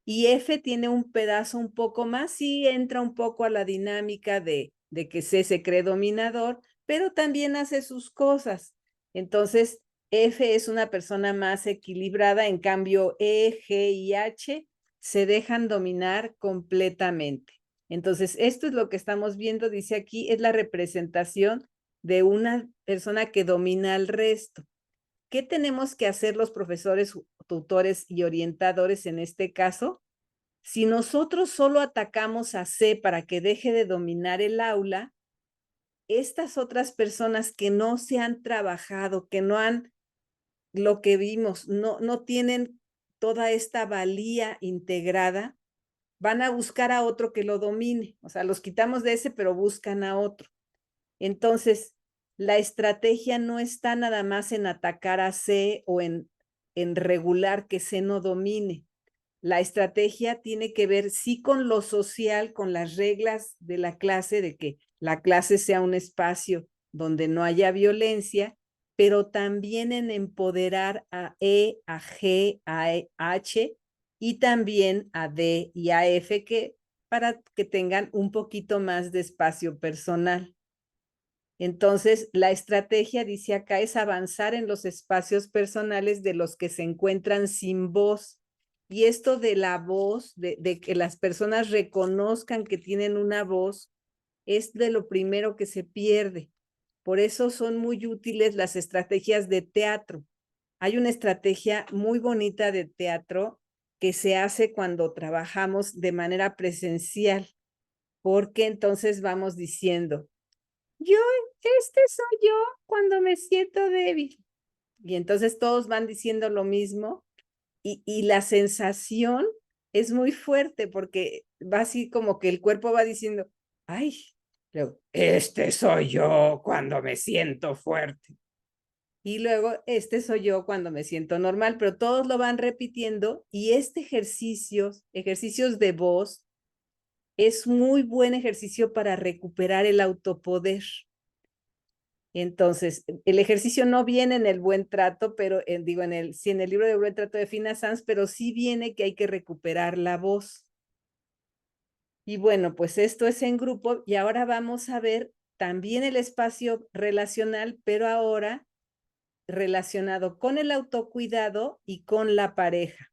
y F tiene un pedazo un poco más y entra un poco a la dinámica de que C se cree dominador, pero también hace sus cosas. Entonces, F es una persona más equilibrada, en cambio E, G y H se dejan dominar completamente. Entonces, esto es lo que estamos viendo, dice aquí, es la representación de una persona que domina al resto. ¿Qué tenemos que hacer los profesores, tutores y orientadores en este caso? Si nosotros solo atacamos a C para que deje de dominar el aula, estas otras personas que no se han trabajado, que no han, lo que vimos, no tienen toda esta valía integrada, van a buscar a otro que lo domine. O sea, los quitamos de ese, pero buscan a otro. Entonces, la estrategia no está nada más en atacar a C o en regular que C no domine. La estrategia tiene que ver sí con lo social, con las reglas de la clase, de que la clase sea un espacio donde no haya violencia, pero también en empoderar a E, a G, a H y también a D y a F para que tengan un poquito más de espacio personal. Entonces, la estrategia, dice acá, es avanzar en los espacios personales de los que se encuentran sin voz. Y esto de la voz, de que las personas reconozcan que tienen una voz, es de lo primero que se pierde. Por eso son muy útiles las estrategias de teatro. Hay una estrategia muy bonita de teatro que se hace cuando trabajamos de manera presencial, porque entonces vamos diciendo, este soy yo cuando me siento débil. Y entonces todos van diciendo lo mismo y la sensación es muy fuerte porque va así como que el cuerpo va diciendo, ay, este soy yo cuando me siento fuerte. Y luego, este soy yo cuando me siento normal, pero todos lo van repitiendo y ejercicios de voz, es muy buen ejercicio para recuperar el autopoder. Entonces, el ejercicio no viene en el buen trato, pero sí en el libro de buen trato de Fina Sanz, pero sí viene que hay que recuperar la voz. Y bueno, pues esto es en grupo y ahora vamos a ver también el espacio relacional, pero ahora relacionado con el autocuidado y con la pareja.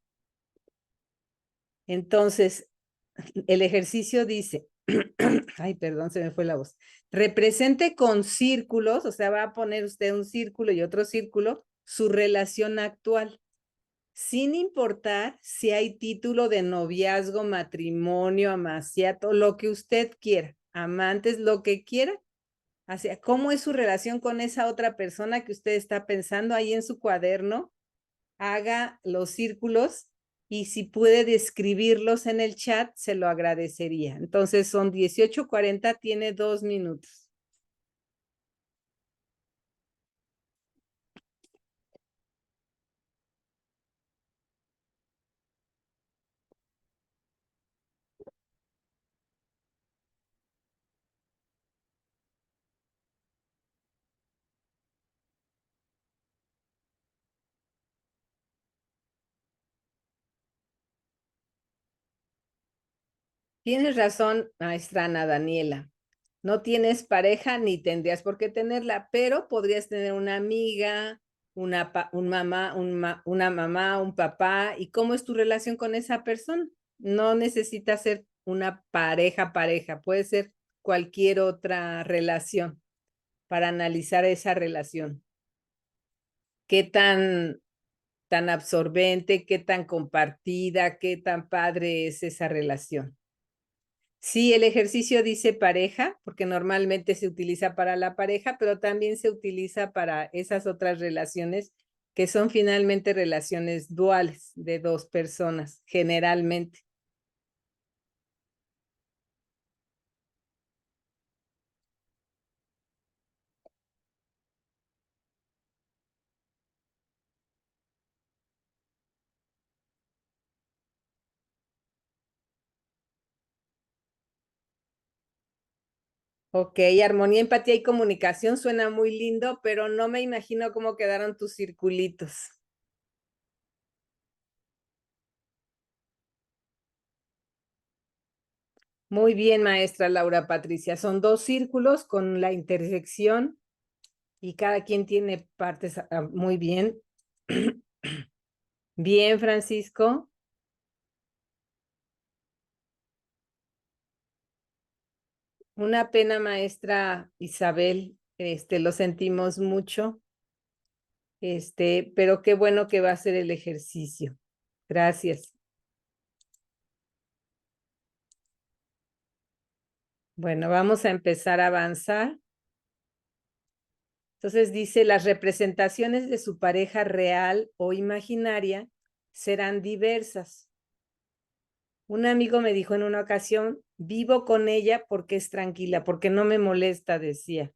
Entonces, el ejercicio dice, ay, perdón, se me fue la voz. Represente con círculos, o sea, va a poner usted un círculo y otro círculo, su relación actual, sin importar si hay título de noviazgo, matrimonio, amaciato, lo que usted quiera, amantes, lo que quiera. Hacia cómo es su relación con esa otra persona que usted está pensando ahí en su cuaderno, haga los círculos y si puede describirlos en el chat, se lo agradecería. Entonces son 18:40, tiene 2 minutos. Tienes razón, maestra Ana Daniela. No tienes pareja ni tendrías por qué tenerla, pero podrías tener una amiga, una mamá, un papá. ¿Y cómo es tu relación con esa persona? No necesita ser una pareja, puede ser cualquier otra relación para analizar esa relación. ¿Qué tan absorbente, qué tan compartida, qué tan padre es esa relación? Sí, el ejercicio dice pareja, porque normalmente se utiliza para la pareja, pero también se utiliza para esas otras relaciones que son finalmente relaciones duales de dos personas, generalmente. Ok, armonía, empatía y comunicación suena muy lindo, pero no me imagino cómo quedaron tus circulitos. Muy bien, maestra Laura Patricia. Son 2 círculos con la intersección y cada quien tiene partes muy bien. Bien, Francisco. Una pena, maestra Isabel. Lo sentimos mucho. Pero qué bueno que va a hacer el ejercicio. Gracias. Bueno, vamos a empezar a avanzar. Entonces dice, las representaciones de su pareja real o imaginaria serán diversas. Un amigo me dijo en una ocasión, vivo con ella porque es tranquila, porque no me molesta, decía.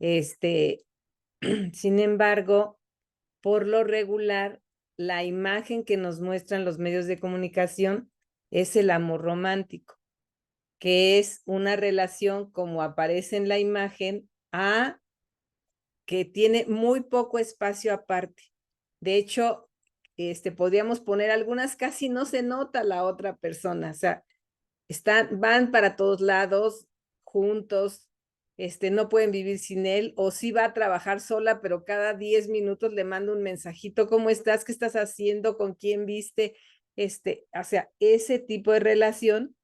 Sin embargo, por lo regular, la imagen que nos muestran los medios de comunicación es el amor romántico, que es una relación como aparece en la imagen que tiene muy poco espacio aparte. De hecho, podríamos poner algunas, casi no se nota la otra persona, o sea, van para todos lados, juntos, no pueden vivir sin él, o sí va a trabajar sola, pero cada 10 minutos le manda un mensajito, ¿cómo estás? ¿Qué estás haciendo? ¿Con quién viste? O sea, ese tipo de relación.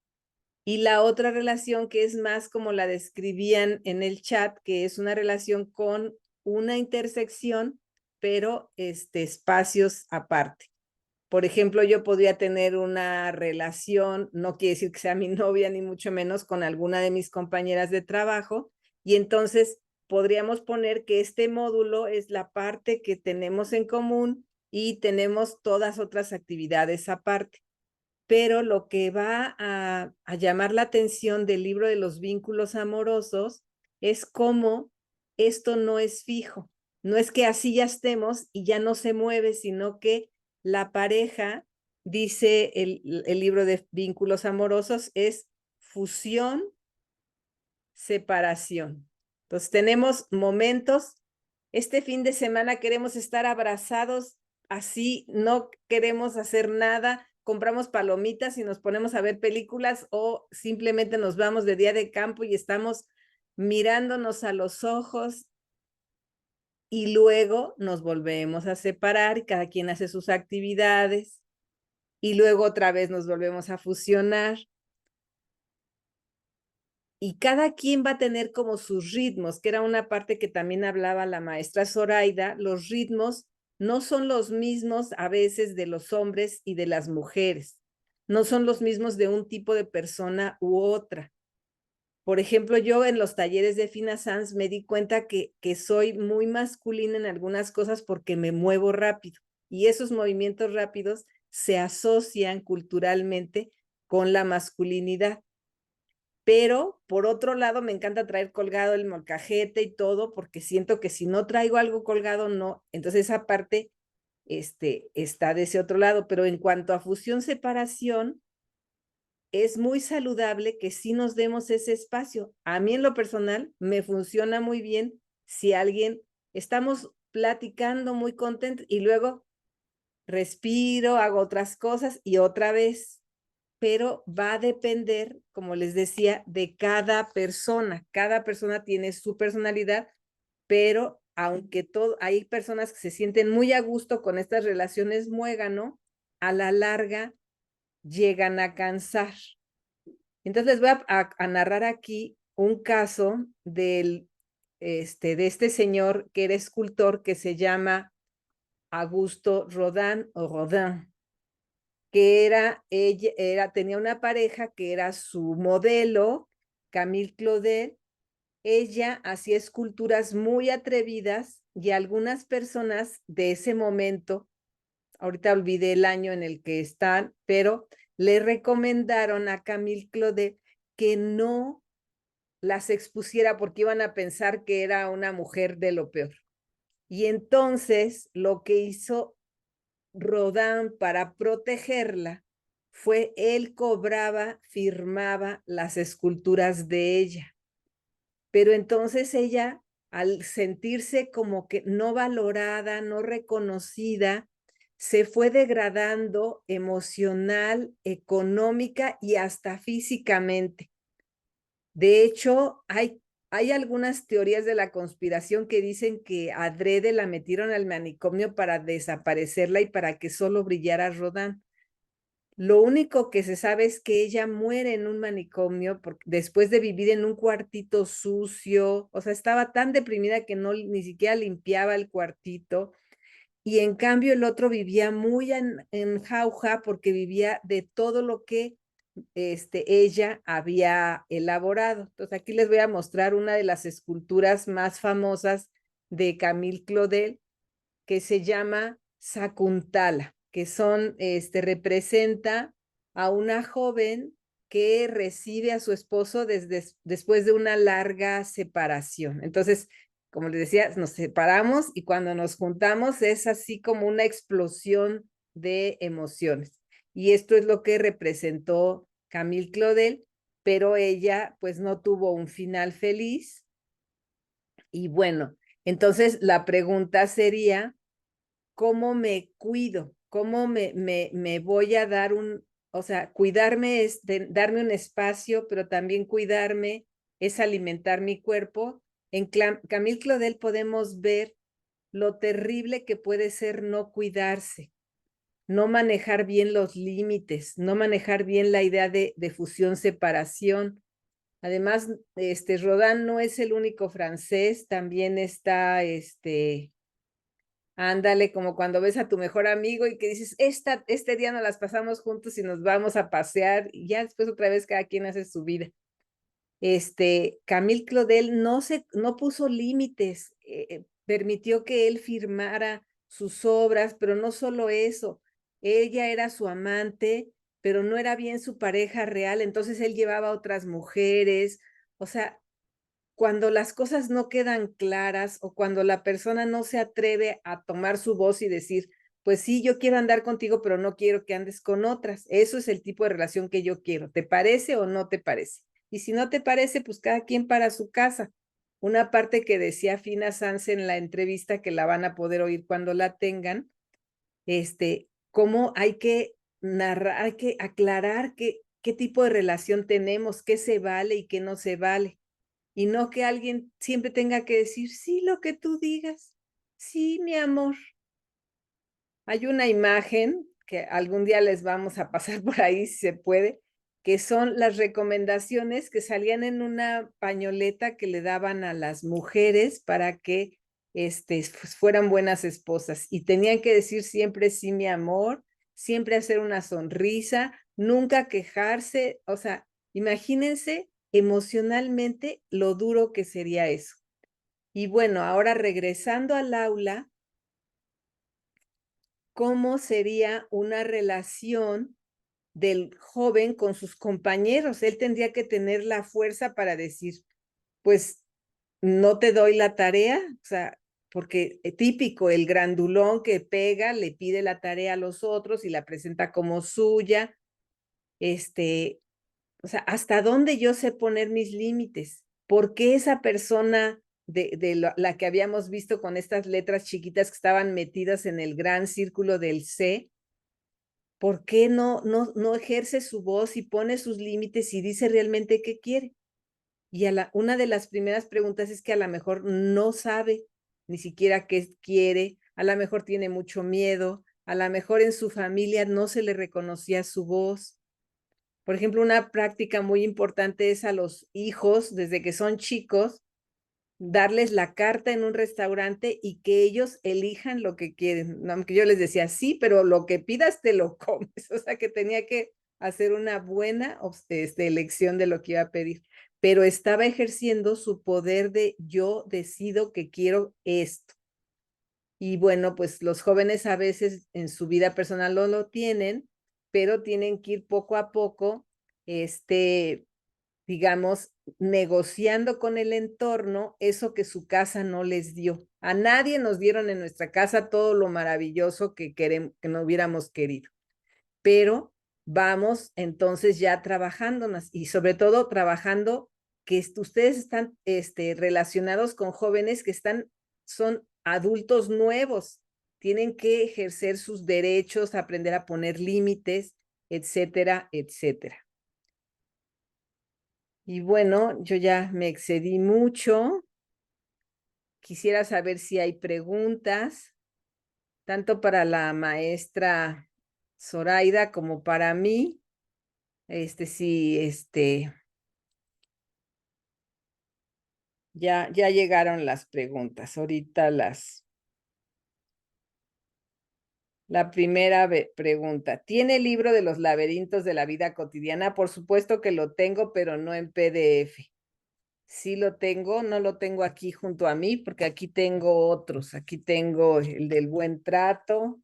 Y la otra relación que es más como la describían en el chat, que es una relación con una intersección, pero espacios aparte. Por ejemplo, yo podría tener una relación, no quiere decir que sea mi novia, ni mucho menos, con alguna de mis compañeras de trabajo, y entonces podríamos poner que este módulo es la parte que tenemos en común y tenemos todas otras actividades aparte. Pero lo que va a llamar la atención del libro de los vínculos amorosos es cómo esto no es fijo. No es que así ya estemos y ya no se mueve, sino que la pareja, dice el libro de vínculos amorosos, es fusión, separación. Entonces tenemos momentos, este fin de semana queremos estar abrazados, así no queremos hacer nada, compramos palomitas y nos ponemos a ver películas o simplemente nos vamos de día de campo y estamos mirándonos a los ojos y luego nos volvemos a separar y cada quien hace sus actividades y luego otra vez nos volvemos a fusionar. Y cada quien va a tener como sus ritmos, que era una parte que también hablaba la maestra Zoraida. Los ritmos no son los mismos a veces de los hombres y de las mujeres. No son los mismos de un tipo de persona u otra. Por ejemplo, yo en los talleres de Fina Sanz me di cuenta que soy muy masculina en algunas cosas porque me muevo rápido. Y esos movimientos rápidos se asocian culturalmente con la masculinidad. Pero por otro lado me encanta traer colgado el molcajete y todo, porque siento que si no traigo algo colgado, no. Entonces esa parte está de ese otro lado. Pero en cuanto a fusión-separación, es muy saludable que sí nos demos ese espacio. A mí en lo personal me funciona muy bien si estamos platicando muy contentos y luego respiro, hago otras cosas y otra vez. pero va a depender, como les decía, de cada persona. Cada persona tiene su personalidad, pero aunque hay personas que se sienten muy a gusto con estas relaciones muégano, a la larga llegan a cansar. Entonces les voy a narrar aquí un caso de este señor que era escultor, que se llama Augusto Rodin o Rodin, que tenía una pareja que era su modelo, Camille Claudel. Ella hacía esculturas muy atrevidas y algunas personas de ese momento, ahorita olvidé el año en el que están, pero le recomendaron a Camille Claudel que no las expusiera porque iban a pensar que era una mujer de lo peor. Y entonces lo que hizo Rodin para protegerla fue él firmaba las esculturas de ella. Pero entonces ella, al sentirse como que no valorada, no reconocida, se fue degradando emocional, económica y hasta físicamente. De hecho, hay algunas teorías de la conspiración que dicen que adrede la metieron al manicomio para desaparecerla y para que solo brillara Rodin. Lo único que se sabe es que ella muere en un manicomio después de vivir en un cuartito sucio. O sea, estaba tan deprimida que ni siquiera limpiaba el cuartito. Y en cambio el otro vivía muy en jauja porque vivía de todo lo que ella había elaborado. Entonces aquí les voy a mostrar una de las esculturas más famosas de Camille Claudel, que se llama Sakuntala, que representa a una joven que recibe a su esposo después de una larga separación. Entonces, como les decía, nos separamos y cuando nos juntamos es así como una explosión de emociones. Y esto es lo que representó Camille Claudel, pero ella pues no tuvo un final feliz. Y bueno, entonces la pregunta sería, ¿cómo me cuido? ¿Cómo me voy a dar o sea, cuidarme es darme un espacio, pero también cuidarme es alimentar mi cuerpo? En Camille Claudel podemos ver lo terrible que puede ser no cuidarse, no manejar bien los límites, no manejar bien la idea de fusión-separación. Además, Rodin no es el único francés, también está ándale, como cuando ves a tu mejor amigo y que dices, este día nos las pasamos juntos y nos vamos a pasear, y ya después otra vez cada quien hace su vida. Camille Claudel no puso límites, permitió que él firmara sus obras, pero no solo eso, ella era su amante, pero no era bien su pareja real, entonces él llevaba a otras mujeres. O sea, cuando las cosas no quedan claras o cuando la persona no se atreve a tomar su voz y decir, pues sí, yo quiero andar contigo, pero no quiero que andes con otras. Eso es el tipo de relación que yo quiero. ¿Te parece o no te parece? Y si no te parece, pues cada quien para su casa. Una parte que decía Fina Sanz en la entrevista, que la van a poder oír cuando la tengan, cómo hay que narrar, hay que aclarar qué tipo de relación tenemos, qué se vale y qué no se vale. Y no que alguien siempre tenga que decir, sí, lo que tú digas, sí, mi amor. Hay una imagen que algún día les vamos a pasar por ahí, si se puede, que son las recomendaciones que salían en una pañoleta que le daban a las mujeres para que fueran buenas esposas. Y tenían que decir siempre, sí, mi amor, siempre hacer una sonrisa, nunca quejarse. O sea, imagínense emocionalmente lo duro que sería eso. Y bueno, ahora regresando al aula, ¿cómo sería una relación del joven con sus compañeros? Él tendría que tener la fuerza para decir, pues no te doy la tarea, o sea, porque típico, el grandulón que pega, le pide la tarea a los otros y la presenta como suya. O sea, ¿hasta dónde yo sé poner mis límites? ¿Por qué esa persona de la que habíamos visto con estas letras chiquitas que estaban metidas en el gran círculo del C? ¿por qué no ejerce su voz y pone sus límites y dice realmente qué quiere? Y una de las primeras preguntas es que a lo mejor no sabe ni siquiera qué quiere, a lo mejor tiene mucho miedo, a lo mejor en su familia no se le reconocía su voz. Por ejemplo, una práctica muy importante es a los hijos, desde que son chicos, darles la carta en un restaurante y que ellos elijan lo que quieren. Aunque yo les decía, sí, pero lo que pidas te lo comes. O sea, que tenía que hacer una buena elección de lo que iba a pedir. Pero estaba ejerciendo su poder de yo decido que quiero esto. Y bueno, pues los jóvenes a veces en su vida personal no lo tienen, pero tienen que ir poco a poco, digamos, negociando con el entorno eso que su casa no les dio. A nadie nos dieron en nuestra casa todo lo maravilloso que no hubiéramos querido, pero vamos entonces ya trabajándonos y sobre todo trabajando que ustedes están relacionados con jóvenes que son adultos nuevos, tienen que ejercer sus derechos, aprender a poner límites, etcétera, etcétera. Y bueno, yo ya me excedí mucho. Quisiera saber si hay preguntas, tanto para la maestra Zoraida como para mí. Ya llegaron las preguntas. Ahorita la primera pregunta. ¿Tiene el libro de los laberintos de la vida cotidiana? Por supuesto que lo tengo, pero no en PDF. Sí lo tengo, no lo tengo aquí junto a mí, porque aquí tengo otros. Aquí tengo el del buen trato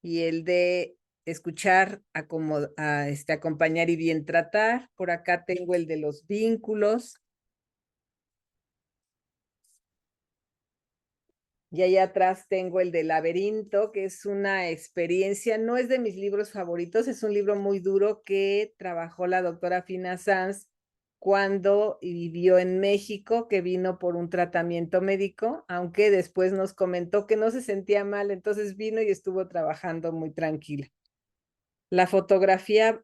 y el de escuchar, acompañar y bien tratar. Por acá tengo el de los vínculos. Y allá atrás tengo el de Laberinto, que es una experiencia, no es de mis libros favoritos, es un libro muy duro que trabajó la doctora Fina Sanz cuando vivió en México, que vino por un tratamiento médico, aunque después nos comentó que no se sentía mal, entonces vino y estuvo trabajando muy tranquila. La fotobiografía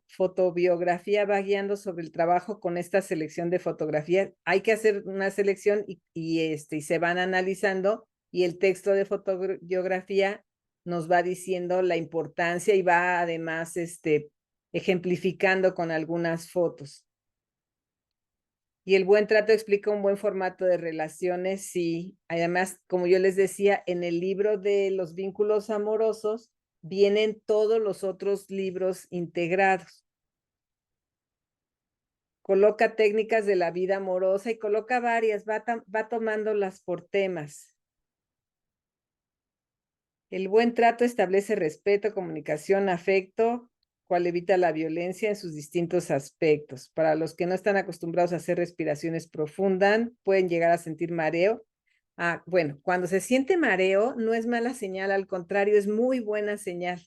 va guiando sobre el trabajo con esta selección de fotografías. Hay que hacer una selección y se van analizando y el texto de fotobiografía nos va diciendo la importancia y va además ejemplificando con algunas fotos. Y el buen trato explica un buen formato de relaciones, sí. Además, como yo les decía, en el libro de los vínculos amorosos vienen todos los otros libros integrados. Coloca técnicas de la vida amorosa y coloca varias, va tomándolas por temas. El buen trato establece respeto, comunicación, afecto, cual evita la violencia en sus distintos aspectos. Para los que no están acostumbrados a hacer respiraciones profundas, pueden llegar a sentir mareo. Bueno, cuando se siente mareo no es mala señal, al contrario, es muy buena señal.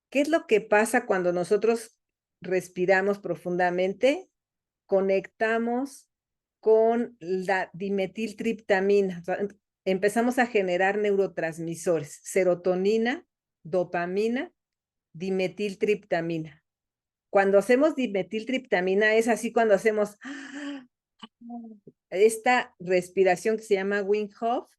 ¿Qué es lo que pasa cuando nosotros respiramos profundamente? Conectamos con la dimetiltriptamina. O sea, empezamos a generar neurotransmisores, serotonina, dopamina, dimetiltriptamina. Cuando hacemos dimetiltriptamina es así cuando hacemos esta respiración que se llama Wim Hof,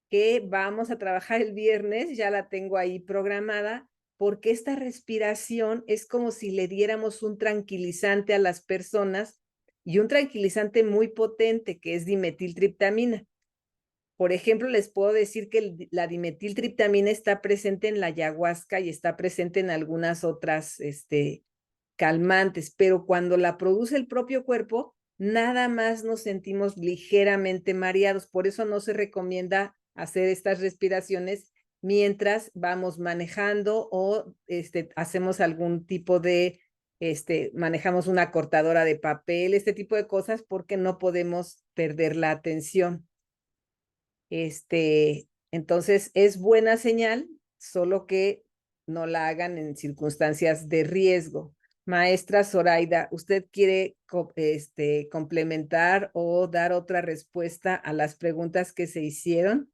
que vamos a trabajar el viernes, ya la tengo ahí programada, porque esta respiración es como si le diéramos un tranquilizante a las personas y un tranquilizante muy potente que es dimetiltriptamina. Por ejemplo, les puedo decir que la dimetiltriptamina está presente en la ayahuasca y está presente en algunas otras calmantes, pero cuando la produce el propio cuerpo, nada más nos sentimos ligeramente mareados. Por eso no se recomienda hacer estas respiraciones mientras vamos manejando o hacemos algún tipo de, manejamos una cortadora de papel, este tipo de cosas, porque no podemos perder la atención. Entonces es buena señal, solo que no la hagan en circunstancias de riesgo. Maestra Zoraida, ¿usted quiere complementar o dar otra respuesta a las preguntas que se hicieron?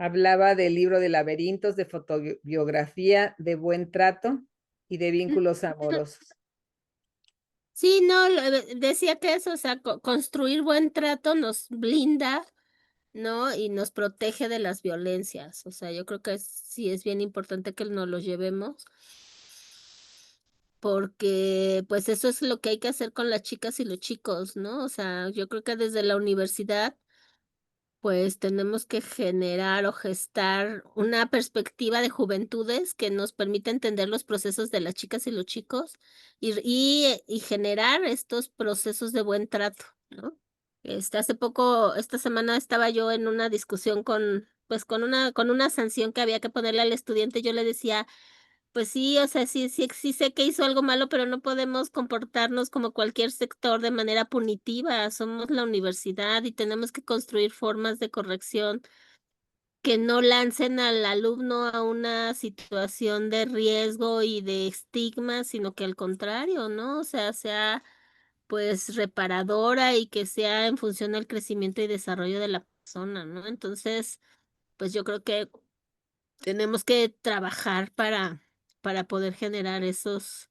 Hablaba del libro de laberintos, de fotobiografía, de buen trato y de vínculos amorosos. Sí, no, decía que eso, o sea, construir buen trato nos blinda, ¿no? Y nos protege de las violencias. O sea, yo creo que sí es bien importante que nos lo llevemos, porque pues eso es lo que hay que hacer con las chicas y los chicos, ¿no? O sea, yo creo que desde la universidad pues tenemos que generar o gestar una perspectiva de juventudes que nos permita entender los procesos de las chicas y los chicos y generar estos procesos de buen trato, ¿no? Hace poco, esta semana estaba yo en una discusión pues con una sanción que había que ponerle al estudiante. Yo le decía, pues sí, o sea, sí sé que hizo algo malo, pero no podemos comportarnos como cualquier sector de manera punitiva. Somos la universidad y tenemos que construir formas de corrección que no lancen al alumno a una situación de riesgo y de estigma, sino que al contrario, ¿no? O sea, sea pues reparadora y que sea en función del crecimiento y desarrollo de la persona, ¿no? Entonces, pues yo creo que tenemos que trabajar para poder generar esos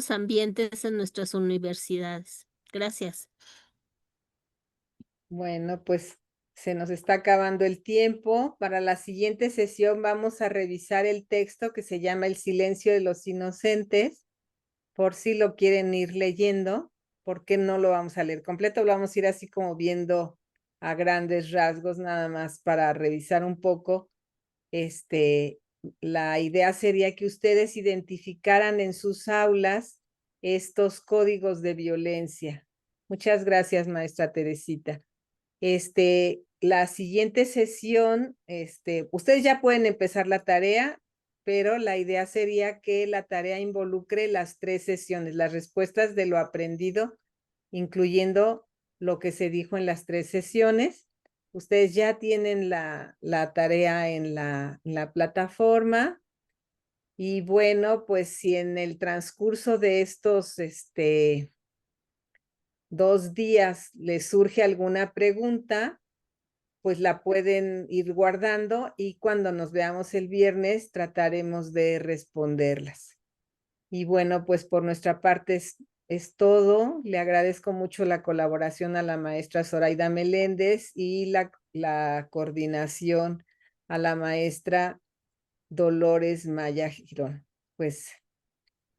ambientes en nuestras universidades. Gracias. Bueno, pues se nos está acabando el tiempo. Para la siguiente sesión vamos a revisar el texto que se llama El silencio de los inocentes, por si lo quieren ir leyendo, porque no lo vamos a leer completo, lo vamos a ir así como viendo a grandes rasgos, nada más para revisar un poco. La idea sería que ustedes identificaran en sus aulas estos códigos de violencia. Muchas gracias, maestra Teresita. La siguiente sesión, ustedes ya pueden empezar la tarea, pero la idea sería que la tarea involucre las 3 sesiones, las respuestas de lo aprendido, incluyendo lo que se dijo en las 3 sesiones. Ustedes ya tienen la tarea en la plataforma. Y bueno, pues si en el transcurso de estos 2 días les surge alguna pregunta, pues la pueden ir guardando y cuando nos veamos el viernes trataremos de responderlas. Y bueno, pues por nuestra parte es todo. Le agradezco mucho la colaboración a la maestra Zoraida Meléndez y la coordinación a la maestra Dolores Maya Girón. Pues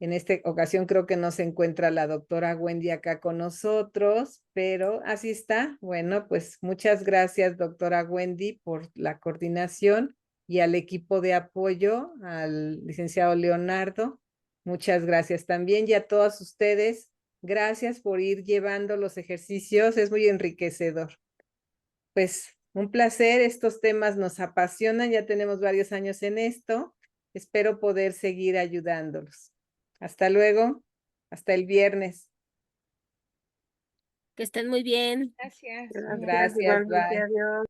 en esta ocasión creo que no se encuentra la doctora Wendy acá con nosotros, pero así está. Bueno, pues muchas gracias, doctora Wendy, por la coordinación y al equipo de apoyo, al licenciado Leonardo. Muchas gracias también y a todos ustedes. Gracias por ir llevando los ejercicios, es muy enriquecedor. Pues un placer, estos temas nos apasionan, ya tenemos varios años en esto. Espero poder seguir ayudándolos. Hasta luego, hasta el viernes. Que estén muy bien. Gracias. Gracias, Igualmente, bye. adiós.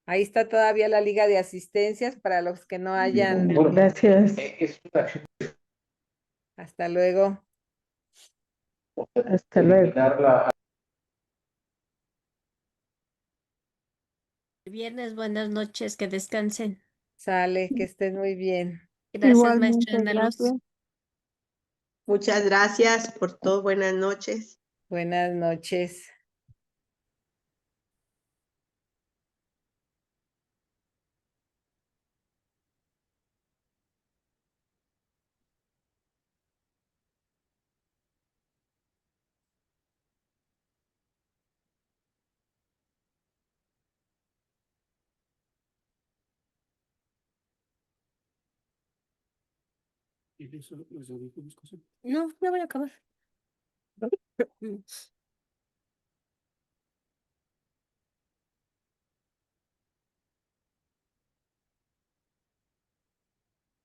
Ahí está todavía la liga de asistencias para los que no hayan. Gracias. Hasta luego. Hasta luego. Viernes, buenas noches, que descansen. Sale, que estén muy bien. Gracias, maestra Ana Luz. gracias. Muchas gracias por todo. Buenas noches. Buenas noches. No, ya voy a acabar.